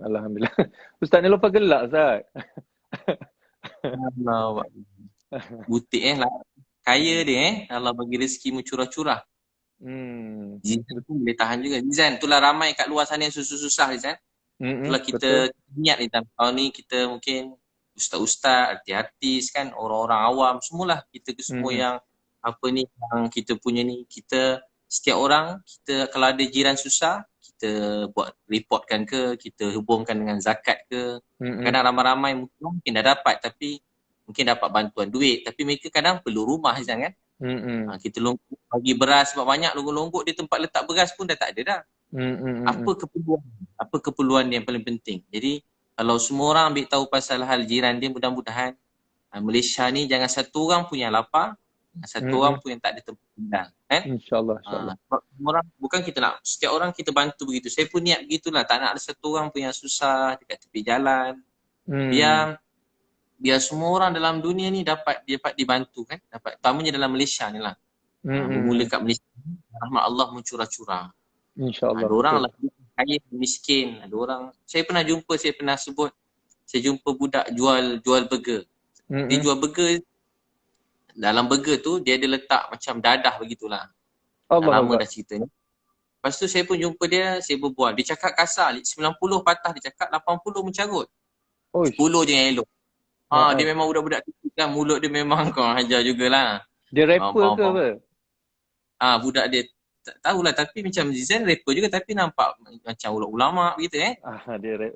Alhamdulillah. Ustaz Nilofa gelak, Ustaz. Allah. Butik lah. Kaya dia Allah bagi rezeki curah-curah. Zizan pun boleh tahan juga. Zizan, itulah ramai kat luar sana yang susah-susah Zizan. Itulah kita niat ni tahun ni kita mungkin ustaz-ustaz, artis-artis kan, orang-orang awam, semualah kita ke semua yang apa ni, yang kita punya ni, kita setiap orang, kita kalau ada jiran susah, kita buat reportkan ke, kita hubungkan dengan zakat ke. Kadang ramai-ramai mungkin dah dapat tapi mungkin dapat bantuan duit tapi mereka kadang perlu rumah Zizan kan. Kita longgok bagi beras sebab banyak longgok-longgok dia tempat letak beras pun dah tak ada dah. Apa keperluan yang paling penting. Jadi kalau semua orang ambil tahu pasal hal jiran dia, mudah-mudahan Malaysia ni jangan satu orang pun yang lapar, satu orang pun yang tak ada tempat tinggal kan. InsyaAllah. Orang bukan kita nak setiap orang kita bantu begitu. Saya pun niat begitulah, tak nak ada satu orang pun yang susah dekat tepi jalan. Biar semua orang dalam dunia ni dapat dibantu kan. Dapat terutamanya dalam Malaysia ni lah. Bermula kat Malaysia, rahmat Allah mencurah-curah. InsyaAllah. Ada orang lah kaya miskin. Ada orang, saya pernah sebut, saya jumpa budak jual burger. Dia jual burger, dalam burger tu dia ada letak macam dadah begitulah. Lama dah cerita ni. Lepas tu saya pun jumpa dia, saya berbual. Dia cakap kasar, 90 patah dia cakap, 80 mencarut. 10 je yang elok. Dia memang budak-budak kecil kan, mulut dia memang kau ajar jugalah. Dia rapper ke apa? Budak dia tak tahulah tapi macam Zizan rapper juga tapi nampak macam ulama begitu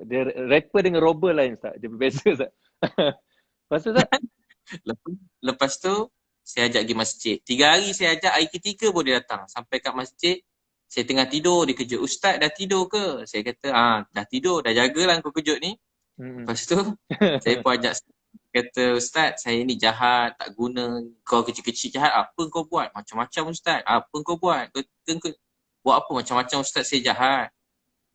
Dia rapper dengan robber lain Ustaz. Dia berbeza Ustaz. Lepas tu Ustaz? Lepas tu saya ajak pergi masjid. 3 hari saya ajak, hari ketiga pun dia datang. Sampai kat masjid, saya tengah tidur, dia kejut. Ustaz dah tidur ke? Saya kata, dah tidur, dah jagalah kau kejut ni. Lepas tu saya pun ajak, kata Ustaz saya ni jahat, tak guna, kau kecil-kecil jahat, apa kau buat? Macam-macam Ustaz, apa kau buat? Kau buat apa macam-macam Ustaz saya jahat?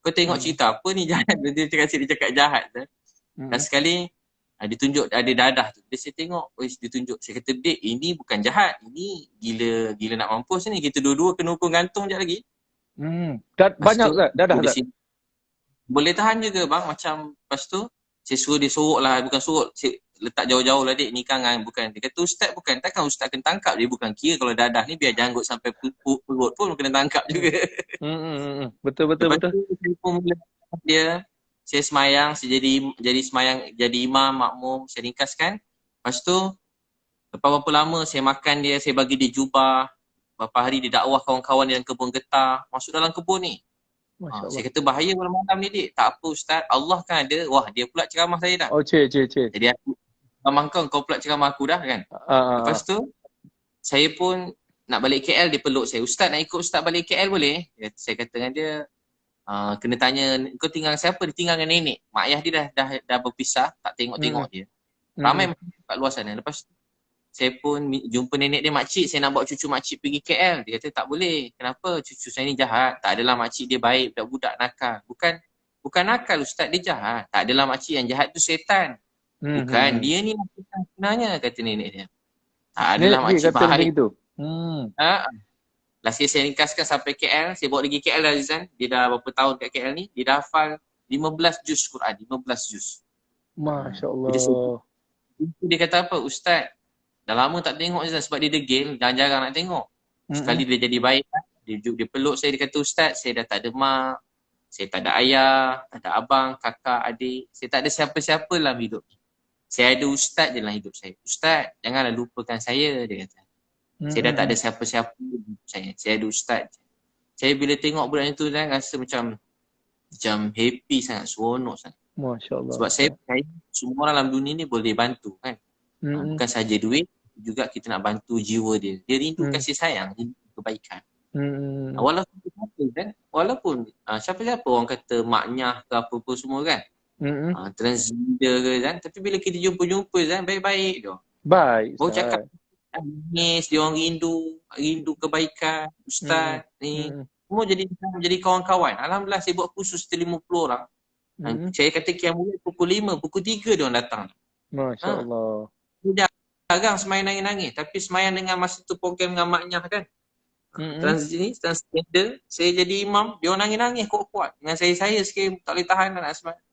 Kau tengok cerita apa ni jahat? Dia cakap jahat. Dan sekali dia tunjuk ada dadah tu. Dia saya tengok, dia tunjuk. Saya kata, Dek, ini bukan jahat. Ini gila nak mampus ni. Kita dua-dua kena hukum gantung sekejap lagi. Banyak Ustaz, dadah Ustaz. Boleh tahan juga bang. Macam lepas tu saya suruh dia sorok lah. Bukan sorok, saya letak jauh-jauh lah Dek. Ni kan bukan. Dia kata Ustaz bukan. Takkan Ustaz kena tangkap. Dia bukan kira kalau dadah ni biar janggut sampai perut pun kena tangkap juga. Betul. Lepas tu saya pun mula dia. Saya semayang, saya jadi semayang, jadi imam, makmum, saya ringkaskan. Lepas tu, lepas berapa lama saya makan dia, saya bagi dia jubah. Berapa hari dia dakwah kawan-kawan dalam kebun getah. Masuk dalam kebun ni. Saya kata bahaya malam-malam ni Dik. Tak apa Ustaz, Allah kan ada. Wah, dia pula ceramah saya dah. Jadi aku, ceramah kau pula ceramah aku dah kan. Lepas tu, saya pun nak balik KL, dia peluk saya. Ustaz nak ikut Ustaz balik KL boleh? Saya kata dengan dia, kena tanya, kau tinggal siapa? Dia tinggal dengan nenek. Mak ayah dia dah berpisah, tak tengok-tengok dia. Ramai kat luar sana. Lepas tu, saya pun jumpa nenek dia, makcik, saya nak bawa cucu makcik pergi KL. Dia kata tak boleh. Kenapa? Cucu saya ni jahat. Tak adalah makcik dia baik, budak-budak nakal. Bukan nakal Ustaz, dia jahat. Tak adalah makcik yang jahat tu setan. Bukan, dia ni setan sebenarnya, kata nenek dia. Tak adalah makcik baik. Last year saya ringkaskan sampai KL, saya bawa pergi KL dah Zizan. Dia dah berapa tahun kat KL ni, dia dah hafal 15 juz Quran, 15 juz. Masya Allah. Dia kata apa? Ustaz, dah lama tak tengok Zizan sebab dia degil, jarang-jarang nak tengok. Sekali dia jadi baik, dia peluk saya, dia kata Ustaz, saya dah tak ada mak, saya tak ada ayah, tak ada abang, kakak, adik. Saya tak ada siapa-siapa dalam hidup. Saya ada Ustaz je dalam hidup saya. Ustaz, janganlah lupakan saya, dia kata. Saya dah tak ada siapa-siapa saya ada Ustaz. Saya bila tengok budak itu kan rasa macam Macam happy sangat, seronok sangat. Masya Allah. Sebab saya percaya semua orang dalam dunia ni boleh bantu kan. Bukan saja duit, juga kita nak bantu jiwa dia. Dia rindu kasih sayang, rindu kebaikan. Walaupun kan, walaupun siapa-siapa orang kata maknyah ke apa-apa semua kan. Transgender ke kan. Tapi bila kita jumpa-jumpa kan, baik-baik dia. Baik. Baru cakap nangis, dia orang rindu kebaikan, ustaz ni. Semua jadi kawan-kawan. Alhamdulillah saya buat kursus 50 orang. Saya kata mulai pukul 5, pukul 3 dia orang datang. Masya Allah. Dia jarang semayang nangis-nangis. Tapi semayang dengan masa tu program dengan maknya kan. Transgender, saya jadi imam, dia orang nangis-nangis kuat-kuat. Dengan saya sikit tak boleh tahan nak semayang.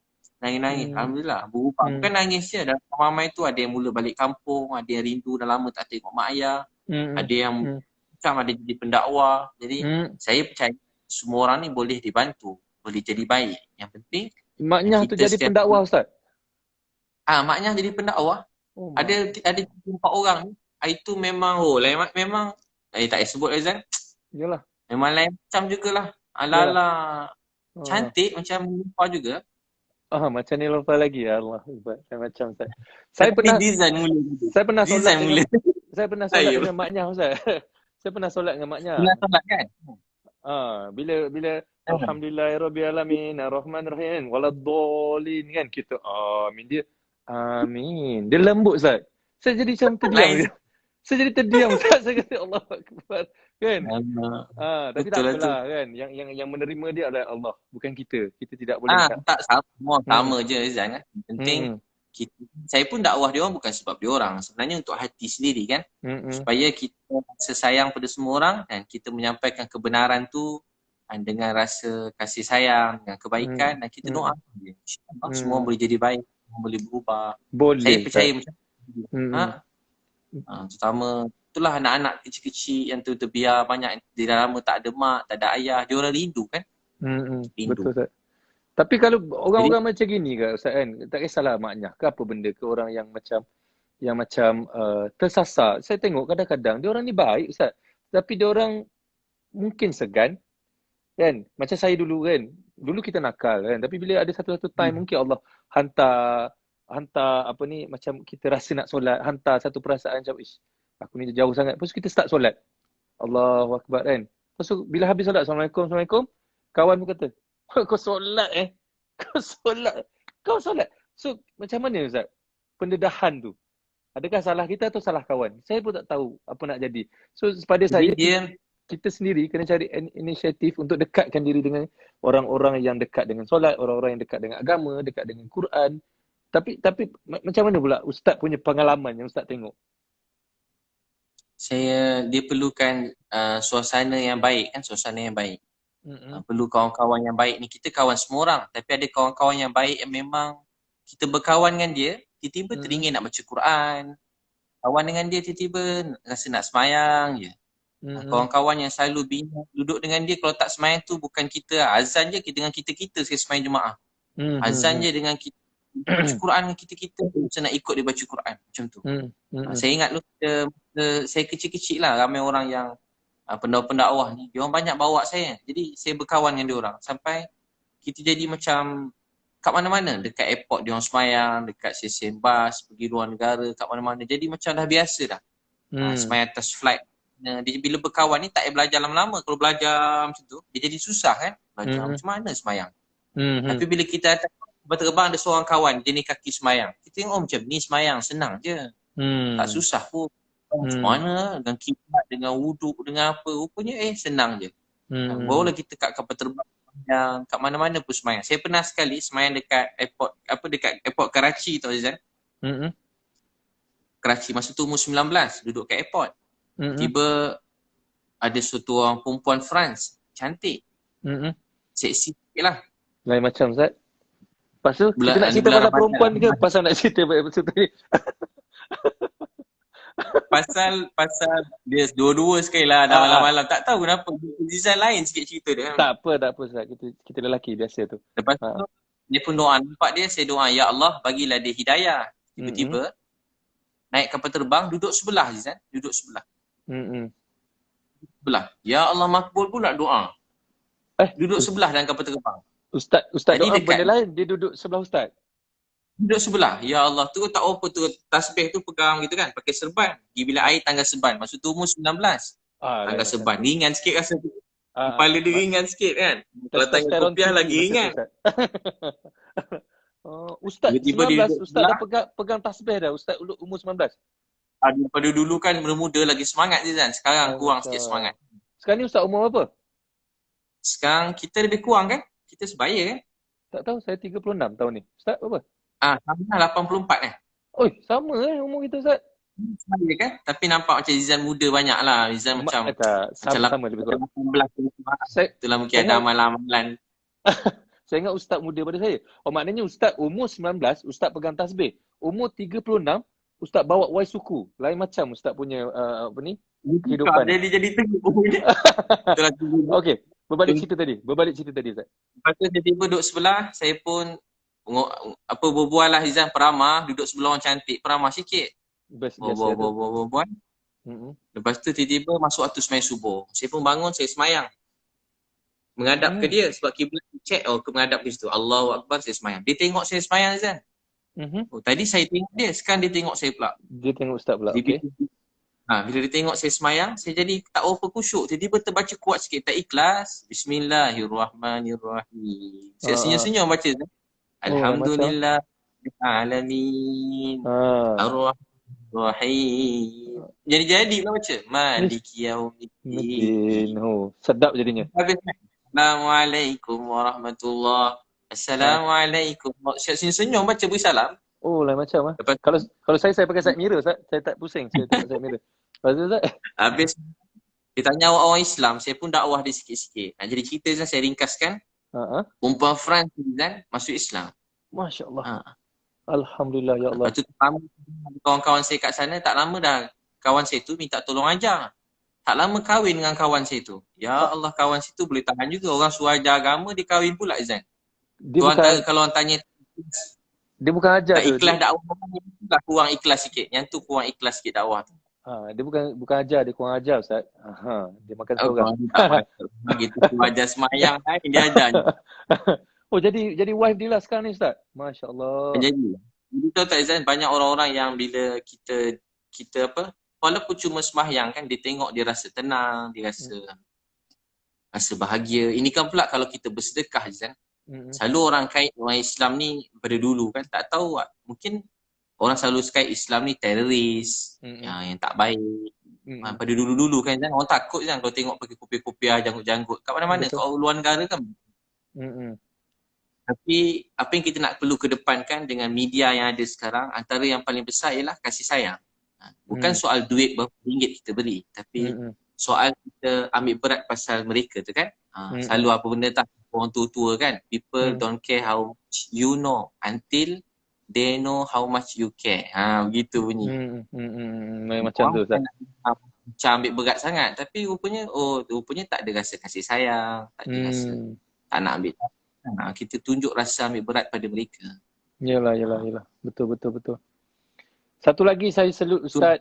Nangis-nangis. Alhamdulillah. Berubah. Bukan nangis je. Dalam ramai tu ada yang mula balik kampung, ada yang rindu dah lama tak tengok mak ayah. Ada yang macam ada jadi pendakwah. Jadi saya percaya semua orang ni boleh dibantu, boleh jadi baik. Yang penting maknya tu jadi pendakwah Ustaz? Maknya jadi pendakwah. Ada 4 orang ni. Itu memang memang tak payah sebut Azan. Yalah. Memang lain macam jugalah. Ala-ala cantik macam lupa juga. Macam ni lupa lagi ya Allah. Macam Ustaz. Saya pernah solat dengan saya pernah solat dengan maknya Ustaz. Saya pernah solat dengan maknya. Pernah solat kan? Bila alhamdulillahirabbil alamin arrahmanirrahim waladdallin kan kita amin dia. Amin. Dia lembut Ustaz. Saya jadi macam terdiam. Saya jadi terdiam Ustaz. Saya kata Allahu akbar kan. Tapi tak apalah kan. Yang menerima dia adalah Allah, bukan kita. Kita tidak boleh tak sama je Azan kan. Penting saya pun dakwah dia orang bukan sebab dia orang, sebenarnya untuk hati sendiri kan. Supaya kita rasa sayang pada semua orang dan kita menyampaikan kebenaran tu dengan rasa kasih sayang, dengan kebaikan dan kita doa dia. InsyaAllah semua boleh jadi baik, semua boleh berubah. Saya percaya macam tu. Terutama itulah anak-anak kecil-kecil yang tu terbiar banyak dia dah lama tak ada mak, tak ada ayah, dia orang rindu kan. Rindu. Betul Ustaz. Tapi kalau orang-orang macam gini ke Ustaz kan, tak kisahlah maknya ke apa benda ke orang yang macam tersasar. Saya tengok kadang-kadang dia orang ni baik Ustaz. Tapi dia orang mungkin segan kan. Macam saya dulu kan. Dulu kita nakal kan. Tapi bila ada satu-satu time mungkin Allah hantar apa ni, macam kita rasa nak solat, hantar satu perasaan macam aku ni jauh sangat. Lepas tu kita start solat. Allahu akbar kan. Lepas tu bila habis solat, Assalamualaikum. Kawan pun kata, kau solat Kau solat. So macam mana Ustaz pendedahan tu? Adakah salah kita atau salah kawan? Saya pun tak tahu apa nak jadi. So pada saya kita sendiri kena cari inisiatif untuk dekatkan diri dengan orang-orang yang dekat dengan solat, orang-orang yang dekat dengan agama, dekat dengan Quran. Tapi macam mana pula Ustaz punya pengalaman yang Ustaz tengok? Dia perlukan suasana yang baik kan, suasana yang baik. Perlu kawan-kawan yang baik ni. Kita kawan semua orang, tapi ada kawan-kawan yang baik yang memang kita berkawan dengan dia, tiba-tiba teringin nak baca Quran. Kawan dengan dia tiba-tiba rasa nak semayang je. Kawan-kawan yang selalu bina duduk dengan dia, kalau tak semayang tu bukan kita, azan je dengan kita-kita sekali semayang Jumaat. Azan je dengan kita, baca Quran dengan kita-kita, macam nak ikut dia baca Quran macam tu. Saya ingat dulu saya kecil-kecil lah, ramai orang yang pendakwah ni, dia orang banyak bawa saya. Jadi saya berkawan dengan dia orang sampai kita jadi macam kat mana-mana, dekat airport dia orang semayang, dekat stesen bas pergi luar negara, kat mana-mana. Jadi macam dah biasa dah. Semayang atas flight. Dia bila berkawan ni tak payah belajar lama-lama. Kalau belajar macam tu, dia jadi susah kan. Belajar macam mana semayang. Tapi bila kita terbang ada seorang kawan, dia ni kaki semayang. Kita tengok macam ni semayang, senang je. Tak susah pun. Macam mana dengan kiblat, dengan wuduk, dengan apa, rupanya senang je. Barulah kita kat kapal terbang yang kat mana-mana pun semayang. Saya pernah sekali semayang dekat airport Karachi tau Azan. Karachi masa tu umur 19, duduk kat airport. Tiba ada suatu orang perempuan France, cantik. Seksi sikit lah. Lain macam Ustaz. Lepas tu kita nak cerita pasal perempuan ke pasal nak cerita pasal tadi? Pasal dia dua-dua sekali lah dah malam-malam. Tak tahu kenapa. Design lain sikit cerita dia. Tak apa Ustaz. Kita lelaki biasa tu. Lepas tu dia pun doa. Nampak dia, saya doa, ya Allah bagilah dia hidayah. Tiba-tiba naik kapal terbang, duduk sebelah Zizan. Duduk sebelah. Sebelah. Ya Allah makbul pula doa. Duduk sebelah dalam kapal terbang. Ustaz Jadi doa dekat benda lain, dia duduk sebelah ustaz. duduk sebelah. Ya Allah, tu tak apa tu tasbih tu pegang gitu kan, pakai serban. Di bila air tanggal serban. Maksud tu umur 19. Lain Tanggal macam serban. tu. Ringan sikit rasa tu. Kepala dia ringan sikit kan. Kalau tanggal Testosteron kopiah tinggi lagi masa tu ringan. ustaz. Ustaz Tiba-tiba dia 19, duduk ustaz dah sebelah. pegang tasbih dah, ustaz umur 19. Daripada dulu kan muda lagi semangat je kan. Sekarang kurang sikit Masa. semangat. Sekarang ni ustaz umur apa? Sekarang kita lebih kurang kan. Kita sebaya kan. Tak tahu, saya 36 tahun ni. Ustaz apa? Sama 84 kan. Oi, sama umur kita ustaz. Sebaya kan. Tapi nampak macam Zizan muda banyak lah. Zizan macam Tak, macam sama-sama lebih kurang. 18. Saya Itulah mungkin ada amalan-amalan. saya ingat ustaz muda pada saya. Maknanya ustaz umur 19, ustaz pegang tasbih. Umur 36, ustaz bawa wai suku. Lain macam ustaz punya kehidupan. Jadi tengok. Itulah tu. Okey, berbalik cerita tadi ustaz. Lepas tu tiba-tiba duduk sebelah, saya pun berbual lah Izan, peramah, duduk sebelah orang cantik, peramah sikit. Biasa Berbual. Lepas tu tiba-tiba masuk waktu sembahyang subuh. Saya pun bangun, saya semayang. Menghadap ke dia sebab kiblat check menghadap ke situ. Allahu Akbar, saya semayang. Dia tengok saya semayang Izan. Tadi saya tengok dia, sekarang dia tengok saya pula. Dia tengok ustaz pula, okey. Bila dia tengok saya semayang, saya jadi tak apa khusyuk. Tiba-tiba terbaca kuat sikit, tak ikhlas. Bismillahirrahmanirrahim. Saya senyum-senyum baca. Alhamdulillah alamin. Ar-Rahim. Jadi lah baca. Maliki yaumiddin. Sedap jadinya. Assalamualaikum warahmatullahi. Assalamualaikum. Senyum baca beri salam. Lain macam Kalau saya pakai side mirror, saya tak pusing. Saya tengok side mirror. Habis dia tanya orang Islam, saya pun dakwah dia sikit-sikit. Jadi cerita saya ringkaskan. Perempuan France masuk Islam. Masya Allah. Alhamdulillah ya Allah. Lepas tu kawan-kawan saya kat sana, tak lama dah kawan saya tu minta tolong ajar. Tak lama kahwin dengan kawan saya tu. Ya Allah, kawan saya tu boleh tahan juga. Orang suruh ajar agama, dia kahwin pula Izan. Kalau orang tanya, dia bukan ajar tak ikhlas dakwah, dia kurang ikhlas sikit. Yang tu kurang ikhlas sikit dakwah tu. Dia bukan ajar, dia kurang ajar Ustaz. Dia makan seorang. Gitu tu ajar semayang kan, dia ajar je. Jadi wife dia lah sekarang ni Ustaz. Masya Allah. Jadi tahu tak Izan, banyak orang-orang yang bila kita walaupun cuma sembahyang kan, dia tengok dia rasa tenang, dia rasa bahagia. Ini kan pula kalau kita bersedekah Izan. Selalu orang kait orang Islam ni pada dulu kan tak tahu mungkin orang selalu kait Islam ni teroris, yang tak baik. Pada dulu-dulu kan Izan, orang takut Izan kalau tengok pergi kopi-kopiah, janggut-janggut kat mana-mana. Kalau luar negara kan. Tapi apa yang kita nak perlu kedepankan dengan media yang ada sekarang, antara yang paling besar ialah kasih sayang. Bukan soal duit berapa ringgit kita beri, tapi soal kita ambil berat pasal mereka tu kan. Selalu apa benda tak orang tua-tua kan. People don't care how much you know until they know how much you care. Begitu bunyi. Macam tu Ustaz. Macam ambil berat sangat, tapi rupanya tak ada rasa kasih sayang, tak ada rasa tak nak ambil. Kita tunjuk rasa ambil berat pada mereka. Yalah. Betul. Satu lagi saya selut Ustaz.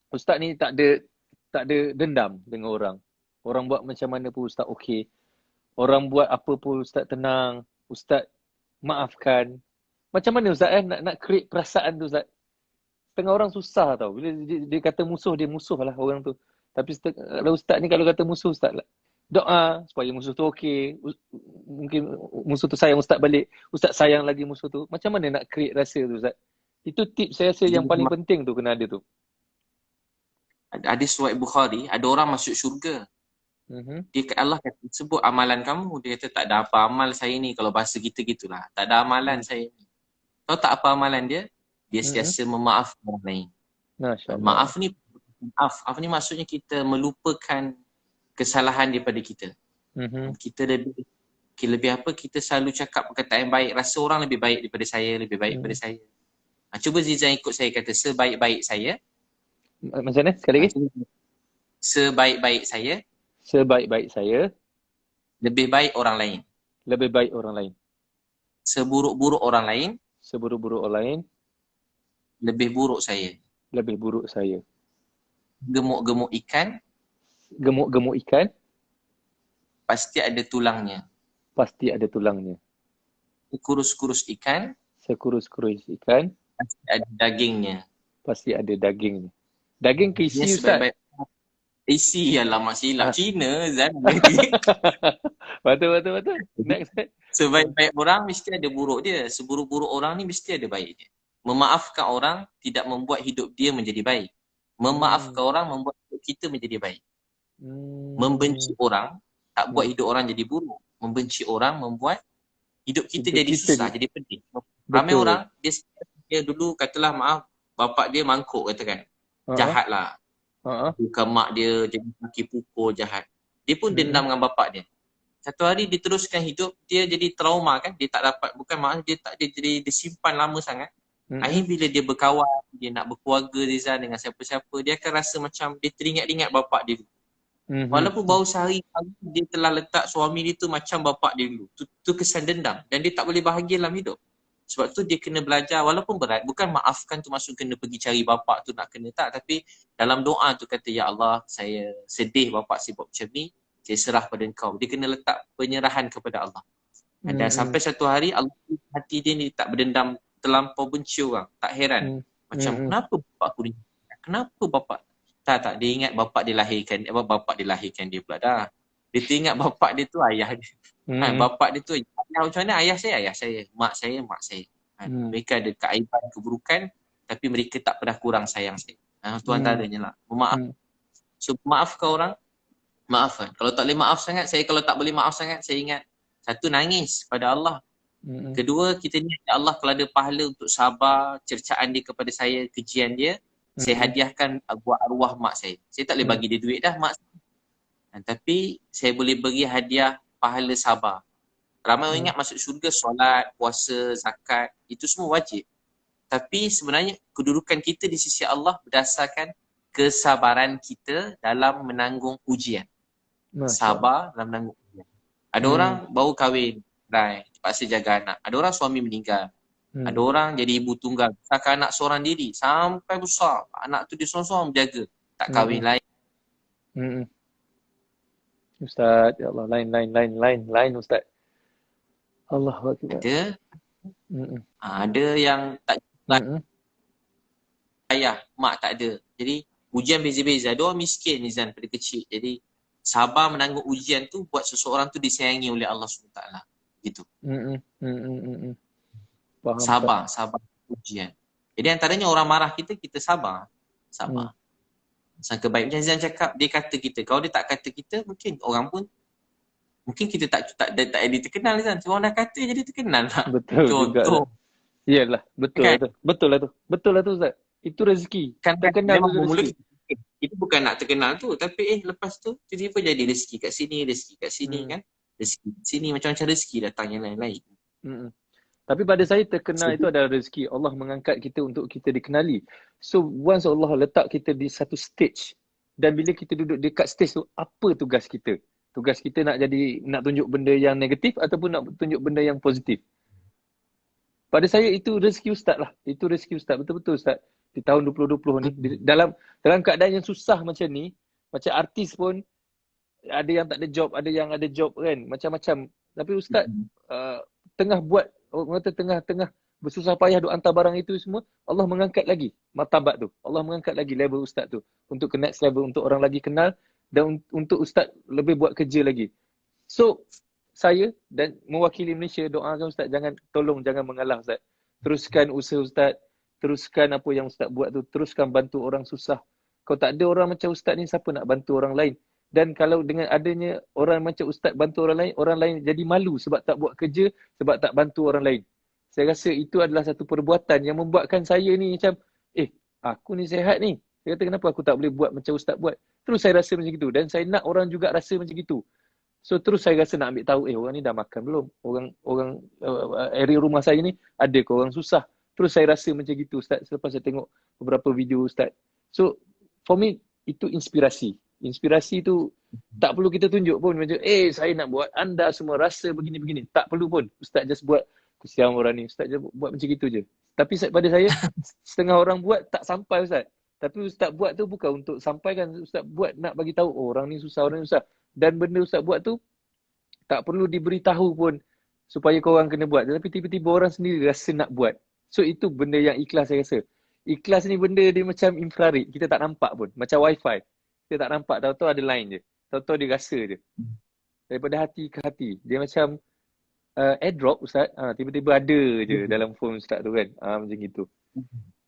Ustaz ni tak ada dendam dengan orang. Orang buat macam mana pun Ustaz okey. Orang buat apa pun Ustaz tenang. Ustaz maafkan. Macam mana Ustaz nak create perasaan tu Ustaz? Setengah orang susah tau. Bila dia kata musuh, dia musuh lah orang tu. Tapi kalau Ustaz ni kalau kata musuh Ustaz lah, doa supaya musuh tu okey. Mungkin musuh tu sayang Ustaz balik. Ustaz sayang lagi musuh tu. Macam mana nak create rasa tu Ustaz? Itu tips saya rasa yang paling penting tu kena ada tu. Ada riwayat Bukhari, ada orang masuk syurga. Allah kata sebut amalan kamu. Dia kata tak ada apa amal saya ni. Kalau bahasa kita gitulah. Tak ada amalan saya ni. Tahu tak apa amalan dia? Dia sentiasa memaafkan orang lain. Maaf ni maksudnya kita melupakan kesalahan daripada kita. Kita lebih apa, kita selalu cakap perkataan yang baik. Rasa orang lebih baik daripada saya, lebih baik daripada saya. Cuba Zizan ikut saya kata sebaik-baik saya. Macam mana? Sekali lagi. Sebaik-baik saya. Sebaik-baik saya. Lebih baik orang lain. Lebih baik orang lain. Seburuk-buruk orang lain. Seburuk-buruk orang lain. Lebih buruk saya. Lebih buruk saya. Gemuk-gemuk ikan. Gemuk-gemuk ikan. Pasti ada tulangnya. Pasti ada tulangnya. Kurus-kurus ikan, Sekurus-kurus ikan, pasti ada dagingnya. pasti ada dagingnya. Daging Dia keisi Ustaz. sebaik-baik isi alamak silap Ah. Cina Zan. Betul. Next. Sebaik-baik orang mesti ada buruk dia. Seburuk-buruk orang ni mesti ada baik dia. Memaafkan orang tidak membuat hidup dia menjadi baik. Memaafkan orang membuat hidup kita menjadi baik. Membenci orang tak buat hidup orang jadi buruk. Membenci orang membuat hidup kita Hidup jadi kita susah, jadi pedih. Ramai Betul. orang dia dulu katalah maaf bapak dia mangkuk katakan. Jahat lah. Bukan mak dia jadi kaki pukul jahat. Dia pun dendam dengan bapak dia. Satu hari dia teruskan hidup, dia jadi trauma kan. Dia tak dapat, bukan mak dia tak dia jadi dia simpan lama sangat. Akhirnya bila dia berkawan, dia nak berkeluarga Rizal dengan siapa-siapa, dia akan rasa macam dia teringat-ingat bapak dia dulu. Walaupun baru sehari dia telah letak suami dia tu macam bapak dia dulu. Tu kesan dendam dan dia tak boleh bahagia dalam hidup. Sebab tu dia kena belajar walaupun berat. Bukan maafkan tu maksud kena pergi cari bapak tu nak kena tak. Tapi dalam doa tu kata, Ya Allah, saya sedih bapak saya buat macam ni. Saya serah pada engkau. Dia kena letak penyerahan kepada Allah. Dan sampai satu hari Allah hati dia ni tak berdendam terlampau benci orang. Tak heran. Macam kenapa bapak aku ni? Kenapa bapak? Tak. Dia ingat bapak dia lahirkan. Bapak dia lahirkan dia pula dah. Dia teringat bapak dia tu ayah dia. Bapak dia tu ayah macam mana? Ayah saya. Mak saya. Mereka ada keaiban, keburukan. Tapi mereka tak pernah kurang sayang saya. Itu antaranya lah. Memaaf. So maafkan orang. Maafkan. Kalau tak boleh maaf sangat, kalau tak boleh maaf sangat, saya ingat. Satu, nangis pada Allah. Kedua, kita ni ya Allah kalau ada pahala untuk sabar cercaan dia kepada saya, kejian dia, saya hadiahkan buat arwah mak saya. Saya tak boleh bagi dia duit dah mak saya. Tapi saya boleh bagi hadiah pahala sabar. Ramai orang ingat masuk syurga solat, puasa, zakat, itu semua wajib. Tapi sebenarnya kedudukan kita di sisi Allah berdasarkan kesabaran kita dalam menanggung ujian. Sabar dalam menanggung ujian. Ada orang baru kahwin, terpaksa jaga anak. Ada orang suami meninggal. Ada orang jadi ibu tunggal. Besarkan anak seorang diri sampai besar. Anak tu dia seorang-seorang berjaga. Tak kahwin lain. Ustaz, ya Allah, lain Ustaz. Allah Akbar. Ada yang tak ayah, mak tak ada. Jadi ujian beza-beza. Ada orang miskin Nizan pada kecil. Jadi sabar menanggung ujian tu buat seseorang tu disayangi oleh Allah SWT. Gitu. Faham, sabar ujian. Jadi antaranya orang marah kita sabar. Sangka baik. Macam Zan cakap, dia kata kita. Kalau dia tak kata kita, mungkin orang pun kita tak jadi terkenal Zan. Sebab orang dah kata jadi terkenal lah. Betul juga. Iyalah, betul lah tu Ustaz. Itu rezeki. Kan terkenal memang rezeki. Itu bukan nak terkenal tu, tapi lepas tu tiba-tiba jadi rezeki kat sini, kan. Rezeki kat sini, macam-macam rezeki datang yang lain-lain. Tapi pada saya terkenal itu adalah rezeki. Allah mengangkat kita untuk kita dikenali. So once Allah letak kita di satu stage, dan bila kita duduk dekat stage tu, apa tugas kita? Tugas kita nak tunjuk benda yang negatif ataupun nak tunjuk benda yang positif? Pada saya itu rezeki Ustaz lah. Itu rezeki Ustaz. Betul-betul Ustaz. Di tahun 2020 ni, dalam keadaan yang susah macam ni, macam artis pun ada yang tak ada job, ada yang ada job kan, macam-macam. Tapi Ustaz tengah buat, orang kata tengah bersusah payah duk hantar barang itu semua, Allah mengangkat lagi martabat tu. Allah mengangkat lagi level Ustaz tu untuk ke next level, untuk orang lagi kenal dan untuk Ustaz lebih buat kerja lagi. So saya dan mewakili Malaysia doakan Ustaz, tolong jangan mengalah Ustaz. Teruskan usaha Ustaz, teruskan apa yang Ustaz buat tu, teruskan bantu orang susah. Kalau tak ada orang macam Ustaz ni, siapa nak bantu orang lain? Dan kalau dengan adanya orang macam Ustaz bantu orang lain jadi malu sebab tak buat kerja, sebab tak bantu orang lain. Saya rasa itu adalah satu perbuatan yang membuatkan saya ni macam, aku ni sihat ni. Saya kata kenapa aku tak boleh buat macam Ustaz buat? Terus saya rasa macam itu dan saya nak orang juga rasa macam itu. So terus saya rasa nak ambil tahu, orang ni dah makan belum? Orang area rumah saya ni ada ke orang susah? Terus saya rasa macam gitu Ustaz selepas saya tengok beberapa video Ustaz. So for me itu inspirasi. Inspirasi tu tak perlu kita tunjuk pun macam saya nak buat anda semua rasa begini-begini. Tak perlu pun. Ustaz just buat, kesian orang ni. Ustaz just buat macam gitu je. Tapi pada saya setengah orang buat tak sampai Ustaz. Tapi Ustaz buat tu bukan untuk sampaikan. Ustaz buat nak bagi tahu orang ni susah, orang ni susah. Dan benda Ustaz buat tu Tak perlu diberitahu pun supaya korang kena buat. Tetapi tiba-tiba orang sendiri rasa nak buat. So itu benda yang ikhlas saya rasa. Ikhlas ni benda dia macam infrared. Kita tak nampak pun. Macam wifi. Kita tak nampak. Tahu-tahu ada line je. Tahu-tahu dia rasa je. Daripada hati ke hati. Dia macam airdrop Ustaz. Tiba-tiba ada je dalam phone Ustaz tu kan. Macam gitu.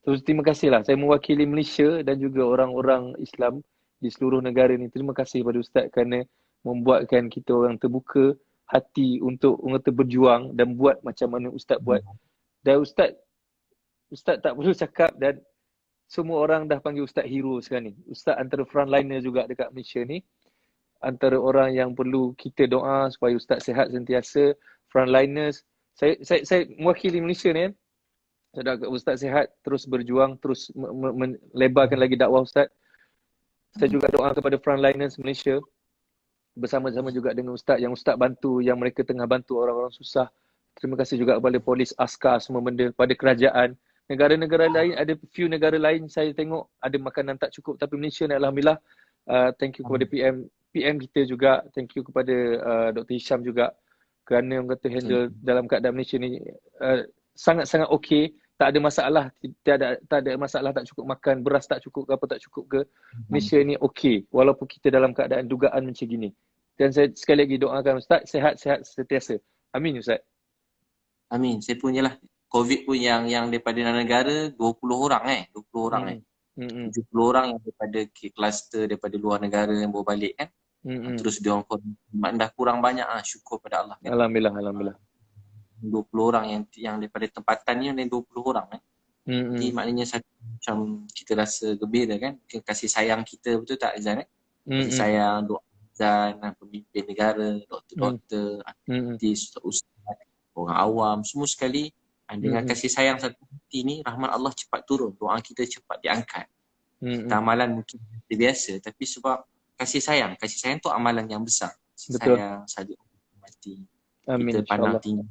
So terima kasih lah. Saya mewakili Malaysia dan juga orang-orang Islam di seluruh negara ni. Terima kasih kepada Ustaz kerana membuatkan kita orang terbuka hati untuk orang berjuang dan buat macam mana Ustaz buat. Dan Ustaz tak perlu cakap dan semua orang dah panggil Ustaz hero sekarang ni. Ustaz antara frontliner juga dekat Malaysia ni. Antara orang yang perlu kita doa supaya Ustaz sihat sentiasa. Frontliners. Saya mewakili Malaysia ni. Saya doa Ustaz sihat, terus berjuang, terus melebarkan lagi dakwah Ustaz. Saya juga doa kepada frontliners Malaysia. Bersama-sama juga dengan Ustaz yang Ustaz bantu, yang mereka tengah bantu orang-orang susah. Terima kasih juga kepada polis, askar, semua benda, pada kerajaan. Negara-negara lain, ada few negara lain saya tengok ada makanan tak cukup. Tapi Malaysia ni Alhamdulillah, thank you kepada PM kita juga. Thank you kepada Dr. Hisham juga. Kerana orang kata handle dalam keadaan Malaysia ni sangat-sangat okey. Tak ada masalah. Tak ada masalah tak cukup makan, beras tak cukup ke apa tak cukup ke. Malaysia ni okey. Walaupun kita dalam keadaan dugaan macam gini. Dan saya sekali lagi doakan Ustaz sihat-sihat sentiasa. Amin Ustaz. Amin. Saya punya lah. COVID pun yang daripada negara 20 orang 20 orang 70 orang yang daripada kluster daripada luar negara yang bawa balik kan. Terus dia orang dah kurang banyak syukur pada Allah kan. Alhamdulillah. 20 orang yang daripada tempatan ni ada 20 orang kan. Jadi maknanya macam kita rasa gembira kan. Kasih sayang kita betul tak Izan kan? Kasih sayang doa Izan, pemimpin negara, doktor-doktor, artis, ustaz, orang awam, semua sekali dengan kasih sayang satu hati ni, rahmat Allah cepat turun, doa kita cepat diangkat. Kita amalan mungkin biasa tapi sebab kasih sayang tu amalan yang besar. Kasih sayang, saling mati. Kita pandang tinggi.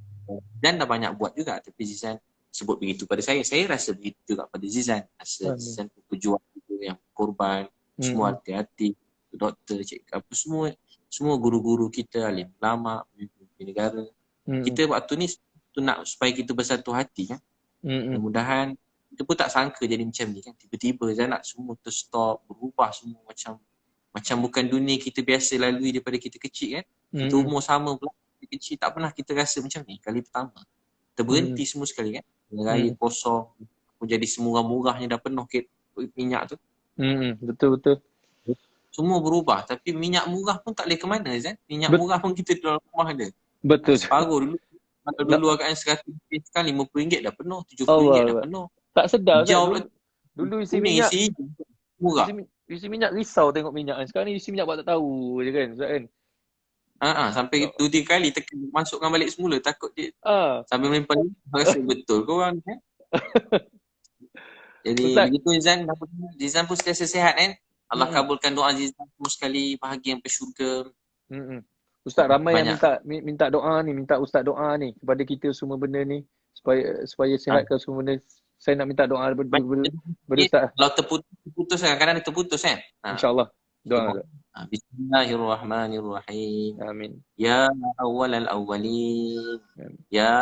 Dan dah banyak buat juga tapi Zizan sebut begitu pada saya rasa begitu juga pada Zizan. Rasa Zizan pejuang yang korban, semua hati-hati, doktor, cikgu apa semua guru-guru kita, alim ulama, pemimpin negara. Kita waktu ni nak supaya kita bersatu hati kan. Mudah-mudahan kita pun tak sangka jadi macam ni kan. Tiba-tiba nak semua terstop, berubah semua macam bukan dunia kita biasa lalui daripada kita kecil kan. Kita umur sama pula, kita kecil tak pernah kita rasa macam ni kali pertama. Terberhenti semua sekali kan. Raya kosong, pun jadi semurah-murahnya dah penuh minyak tu. Betul. Semua berubah tapi minyak murah pun tak boleh ke mana Zan. Minyak murah pun kita dalam rumah ada. Betul. Separuh dulu agaknya 100 sekarang RM50 dah penuh, RM70 dah penuh. Tak sedar kan? Dulu isi minyak murah. Isi minyak risau tengok minyak kan. Sekarang ni isi minyak buat tak tahu je kan Ustaz kan. Sampai 2-3 kali masukkan balik semula takut dia. Sampai melempar rasa betul korang kan. Jadi Ustaz, begitu Zizan pun sentiasa sihat kan. Allah kabulkan doa Zizan semua sekali, bahagia sampai syurga. Ustaz ramai banyak yang minta doa ni, minta Ustaz doa ni kepada kita semua benda ni supaya sihatkan semua benda. Saya nak minta doa benda Ustaz. Kalau terputus kadang-kadang terputus kan. InsyaAllah. Doa. Bismillahirrahmanirrahim. Amin. Ya awwalal awwalin. Ya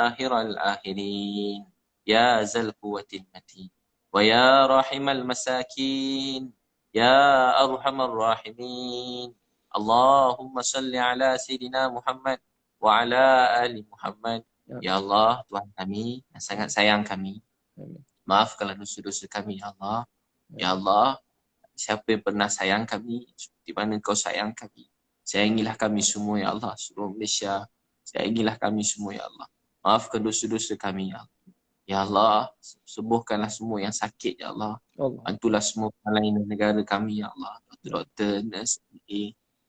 akhiral akhirin. Ya zal quwwatil matin. Wa ya rahimal masakin. Ya arhamar rahimin. Allahumma salli ala Sayyidina Muhammad wa ala ali Muhammad. Ya Allah, Tuhan kami yang sangat sayang kami. Maafkanlah dosa-dosa kami, ya Allah. Ya Allah, siapa yang pernah sayang kami, seperti mana Kau sayang kami. Sayangilah kami semua, ya Allah. Seluruh Malaysia, sayangilah kami semua, ya Allah. Maafkan dosa-dosa kami, ya Allah. Ya Allah, sembuhkanlah semua yang sakit, ya Allah. Bantulah semua pelayan negara kami, ya Allah. Doktor, nurse,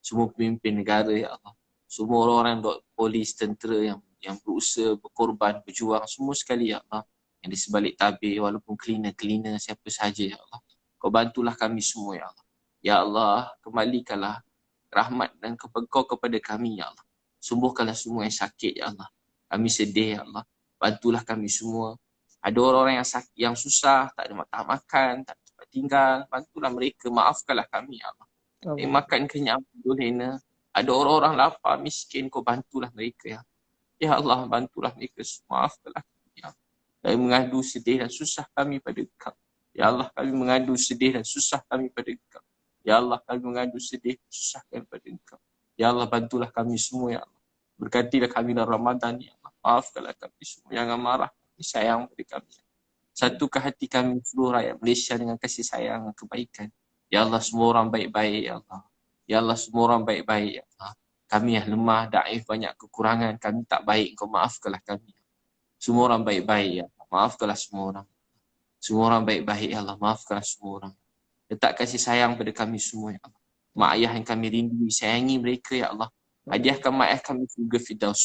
semua pemimpin negara, ya Allah. Semua orang-orang polis, tentera yang berusaha, berkorban, berjuang, semua sekali, ya Allah. Yang di sebalik tabir, walaupun cleaner, siapa sahaja, ya Allah. Kau bantulah kami semua, ya Allah. Ya Allah, kembalikanlah rahmat dan Kau kepada kami, ya Allah. Sembuhkanlah semua yang sakit, ya Allah. Kami sedih, ya Allah. Bantulah kami semua. Ada orang-orang yang susah, tak ada makan, tak ada tempat tinggal. Bantulah mereka, maafkanlah kami, ya Allah. Makan kenyang, lena. Ada orang-orang lapar, miskin, kau bantulah mereka ya. Ya Allah, bantulah mereka. Maafkanlah. Ya. Kami mengadu sedih dan susah kami pada Engkau. Ya Allah, kami mengadu sedih dan susah kami pada Engkau. Ya Allah, kami mengadu sedih dan susah kami pada Engkau. Ya Allah, bantulah kami semua ya Allah. Berkatilah kami dalam Ramadan ya Allah. Maafkanlah kami semua. Jangan marah. Sayang pada kami. Satukan hati kami seluruh rakyat Malaysia dengan kasih sayang dan kebaikan. Ya Allah, semua orang baik-baik ya Allah. Ya Allah, semua orang baik-baik ya Allah. Kami yang lemah, daif, banyak kekurangan. Kami tak baik, Kau maafkanlah kami. Semua orang baik-baik ya Allah. Maafkanlah semua orang. Semua orang baik-baik ya Allah. Maafkanlah semua orang. Letak kasih sayang pada kami semua ya Allah. Mak ayah yang kami rindu, sayangi mereka ya Allah. Hadiahkan mak ayah kami surga Firdaus.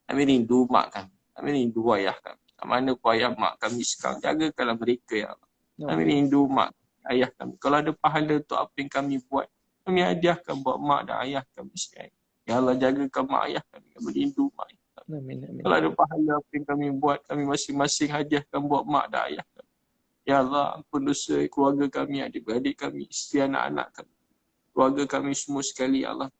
Kami rindu mak kami. Kami rindu ayah kami. Mana ku ayah mak kami sekarang. Jagakanlah mereka ya Allah. Kami rindu mak ayah kami. Kalau ada pahala untuk apa yang kami buat, kami hadiahkan buat mak dan ayah kami sekarang. Ya Allah, jagakan mak ayah kami. Kami rindu mak ayah kami. Amin, amin. Kalau ada pahala apa yang kami buat, kami masing-masing hadiahkan buat mak dan ayah kami. Ya Allah, ampun dosa keluarga kami, adik-beradik kami, isteri anak-anak kami. Keluarga kami semua sekali ya Allah.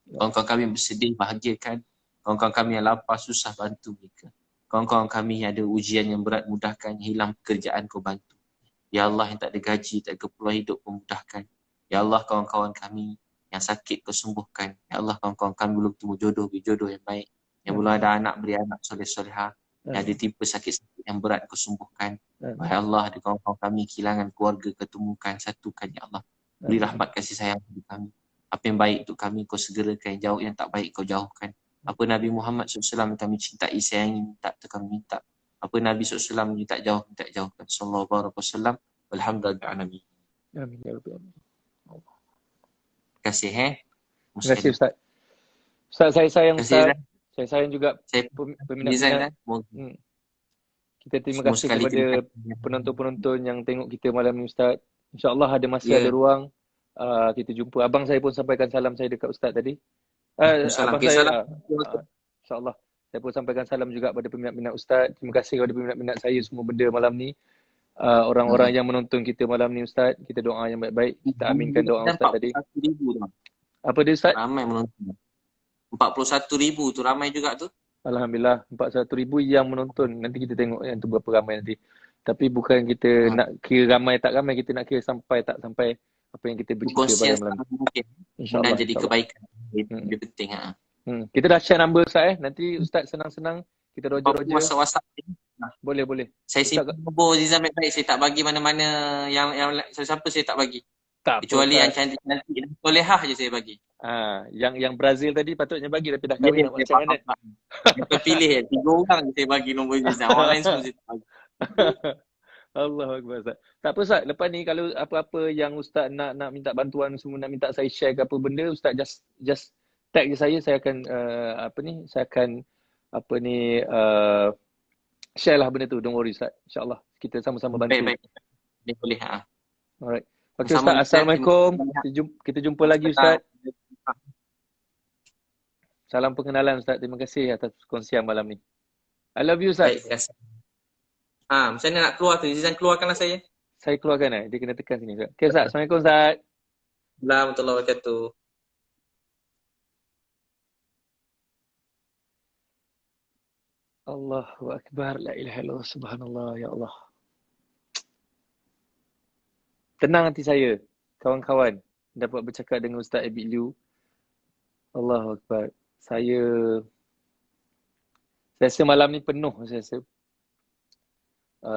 Kawan-kawan kami bersedih, bahagiakan. Kawan-kawan kami yang lapar, susah, bantu mereka. Kawan-kawan kami yang ada ujian yang berat, mudahkan. Hilang pekerjaan, Kau bantu. Ya Allah, yang tak ada gaji, tak ada peluang hidup, Kau mudahkan. Ya Allah, kawan-kawan kami yang sakit, Kau sembuhkan. Ya Allah, kawan-kawan kami belum temu jodoh, beri jodoh yang baik. Yang belum ada anak, beri anak soleh-solehah. Yang ada tipe sakit-sakit yang berat, Kau sembuhkan. Ya Allah, ada kawan-kawan kami kehilangan keluarga, ketemukan, satukan ya Allah. Beri rahmat kasih sayang kepada kami. Apa yang baik untuk kami, Kau segerakan. Jauh yang tak baik, Kau jauhkan. Apa Nabi Muhammad SAW yang kami cintai, sayangi, minta, kami minta. Apa Nabi SAW minta jauh, minta jauhkan. Sallallahu alaihi wasallam. Walhamdulillah. Amin. Ya Rabbi. Terima kasih. Terima kasih Ustaz. Ustaz, saya sayang Ustaz. Saya sayang juga peminat-peminat. Kita terima kasih kepada penonton-penonton yang tengok kita malam ni Ustaz. InsyaAllah ada masa, ada ruang. Kita jumpa. Abang saya pun sampaikan salam saya dekat Ustaz tadi. Abang saya, InsyaAllah. Saya pun sampaikan salam juga pada peminat-peminat Ustaz. Terima kasih kepada peminat-peminat saya semua benda malam ni. Orang-orang yang menonton kita malam ni Ustaz. Kita doa yang baik-baik. Kita aminkan doa Ustaz tadi. 41,000 tu. Apa dia Ustaz? Ramai menonton. 41,000 tu ramai juga tu. Alhamdulillah 41,000 yang menonton. Nanti kita tengok yang tu berapa ramai nanti. Tapi bukan kita nak kira ramai tak ramai, kita nak kira sampai tak sampai apa yang kita bercerita pada malam ni. InsyaAllah jadi kebaikan. Dia penting. Kita dah share number Ustaz Nanti Ustaz senang-senang kita roger-roger. WhatsApp. Boleh. Saya simpan nombor Zizan baik-baik. Saya tak bagi mana-mana yang siapa saya tak bagi. Tak kecuali apa, yang cantik-cantik dan solehah je saya bagi. Yang Brazil tadi patutnya bagi tapi dah kahwin nak macam mana? Kita pilih 3 orang je saya bagi nombor Zizan. Orang lain semua saya tak bagi. Allahuakbar Ustaz. Tak apa Ustaz, lepas ni kalau apa-apa yang Ustaz nak minta bantuan semua, nak minta saya share ke apa benda, Ustaz just tag je saya akan saya akan share lah benda tu. Don't worry Ustaz. InsyaAllah kita sama-sama bantu. Baik. Dia boleh. Alright. Okay Ustaz, Assalamualaikum. Kita jumpa lagi Ustaz. Salam pengenalan Ustaz. Terima kasih atas perkongsian malam ni. I love you Ustaz. Baik, macam mana nak keluar tu? Zizan keluarkanlah saya. Saya keluarkan dia kena tekan sini Ustaz. Okay Ustaz, Assalamualaikum Ustaz. Assalamualaikum warahmatullahi wabarakatuh. Allahu Akbar. La ilaha illallah. Subhanallah. Ya Allah. Tenang hati saya, kawan-kawan, dapat bercakap dengan Ustaz Abid Liu. Allahu Akbar. Saya rasa malam ni penuh, saya rasa.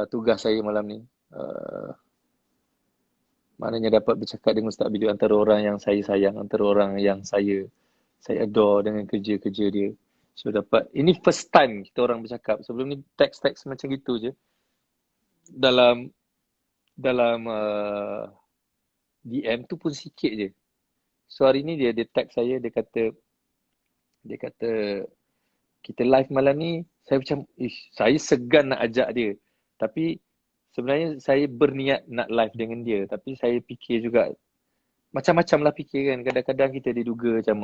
Tugas saya malam ni. Maknanya dapat bercakap dengan Ustaz Abid Liu, antara orang yang saya sayang, antara orang yang saya adore dengan kerja-kerja dia. So dapat, ini first time kita orang bercakap. Sebelum ni teks-teks macam gitu je. Dalam DM tu pun sikit je. So hari ni dia tag saya, dia kata kita live malam ni. Saya macam saya segan nak ajak dia. Tapi sebenarnya saya berniat nak live dengan dia. Tapi saya fikir juga macam-macam lah fikir kan. Kadang-kadang kita diduga macam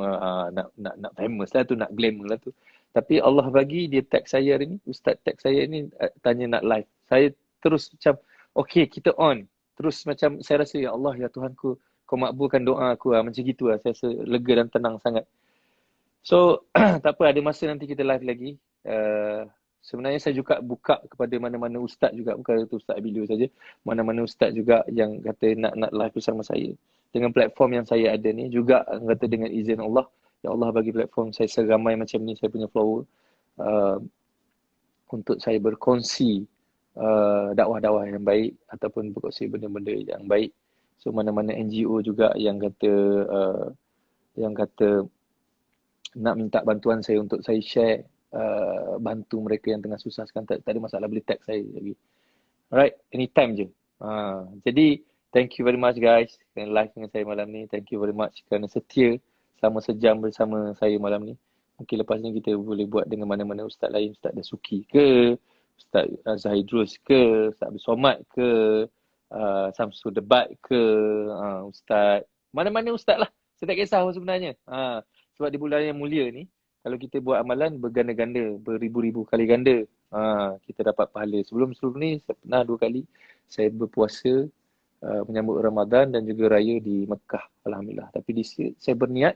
nak famous lah tu, nak glamour lah tu. Tapi Allah bagi dia tag saya hari ni, Ustaz tag saya ni tanya nak live. Saya terus macam okay, kita on. Terus macam saya rasa, ya Allah, ya Tuhanku, kau makbulkan doa aku. Macam gitu lah. Saya rasa lega dan tenang sangat. So, tak apa, ada masa nanti kita live lagi. Sebenarnya saya juga buka kepada mana-mana ustaz juga, bukan itu Ustaz Abilio saja. Mana-mana ustaz juga yang kata nak live bersama saya. Dengan platform yang saya ada ni, juga kata dengan izin Allah, ya Allah bagi platform saya seramai macam ni, saya punya follower. Uh, untuk saya berkongsi dakwah-dakwah yang baik ataupun berkongsi benda-benda yang baik. So mana-mana NGO juga yang kata nak minta bantuan saya untuk saya share bantu mereka yang tengah susah sekarang, tak ada masalah, boleh tag saya lagi. Alright, anytime je. Jadi thank you very much guys kerana live dengan saya malam ni. Thank you very much kerana setia selama sejam bersama saya malam ni. Mungkin lepas ni kita boleh buat dengan mana-mana ustaz lain, Ustaz Dasuki ke, Ustaz Zahidrus ke, Ustaz Abdul Somad ke, Samsul Debat ke, Ustaz, mana-mana ustaz lah. Saya tak kisah sebenarnya. Sebab di bulan yang mulia ni, kalau kita buat amalan berganda-ganda, beribu-ribu kali ganda, kita dapat pahala. Sebelum ni, saya pernah 2 kali saya berpuasa menyambut Ramadan dan juga raya di Mekah. Alhamdulillah. Tapi saya berniat,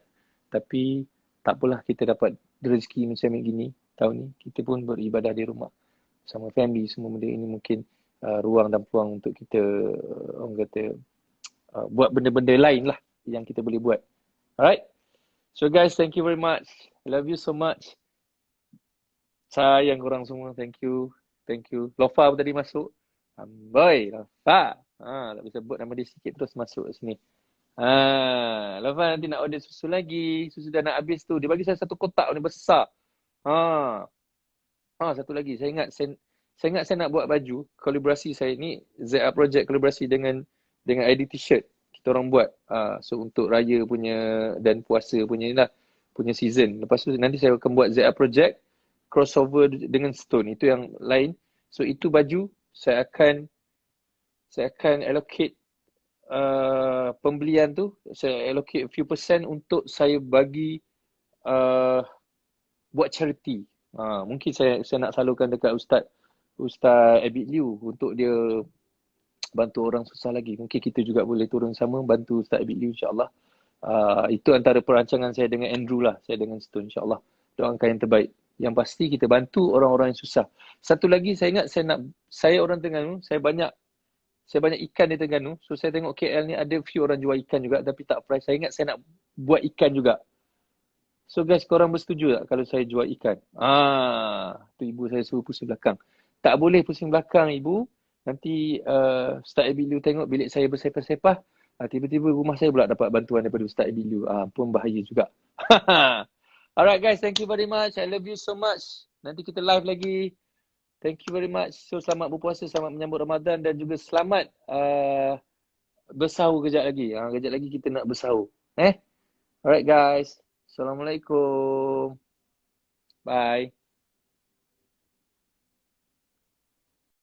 tapi tak apalah, kita dapat rezeki macam gini tahun ni. Kita pun beribadah di rumah sama family, semua benda ini mungkin ruang dan peluang untuk kita orang kata buat benda-benda lain lah yang kita boleh buat. Alright. So guys, thank you very much. I love you so much. Sayang korang semua. Thank you. Thank you. Lofa pun tadi masuk. Boy, Lofa. Tak bisa sebut nama dia sikit terus masuk sini. Lofa nanti nak order susu lagi. Susu dah nak habis tu. Dia bagi saya satu kotak ni besar. Satu lagi. Saya ingat saya nak buat baju. Kolaborasi saya ni, ZA Project kolaborasi dengan ID T-shirt. Kita orang buat. So untuk raya punya dan puasa punya ni lah. Punya season. Lepas tu nanti saya akan buat ZA Project crossover dengan Stone. Itu yang lain. So itu baju saya akan allocate pembelian tu. Saya allocate a few percent untuk saya bagi buat charity. Mungkin saya nak salurkan dekat Ustaz Abid Liu untuk dia bantu orang susah lagi. Mungkin kita juga boleh turun sama bantu Ustaz Abid Liu, insyaAllah. Itu antara perancangan saya dengan Andrew lah. Saya dengan Stone, insyaAllah. Doakan yang terbaik. Yang pasti kita bantu orang-orang yang susah. Satu lagi saya ingat saya orang Terengganu, saya banyak ikan di Terengganu. So saya tengok KL ni ada few orang jual ikan juga tapi tak price. Saya ingat saya nak buat ikan juga. So guys, korang bersetuju tak kalau saya jual ikan? Tu ibu saya suruh pusing belakang. Tak boleh pusing belakang ibu. Nanti Ustaz Abilu tengok bilik saya bersepah-sepah. Tiba-tiba rumah saya pula dapat bantuan daripada Ustaz Abilu. Pun bahaya juga. Alright guys, thank you very much. I love you so much. Nanti kita live lagi. Thank you very much. So selamat berpuasa, selamat menyambut Ramadan dan juga selamat bersahur kejap lagi. Kejap lagi kita nak bersahur. Alright guys. Assalamualaikum. Bye.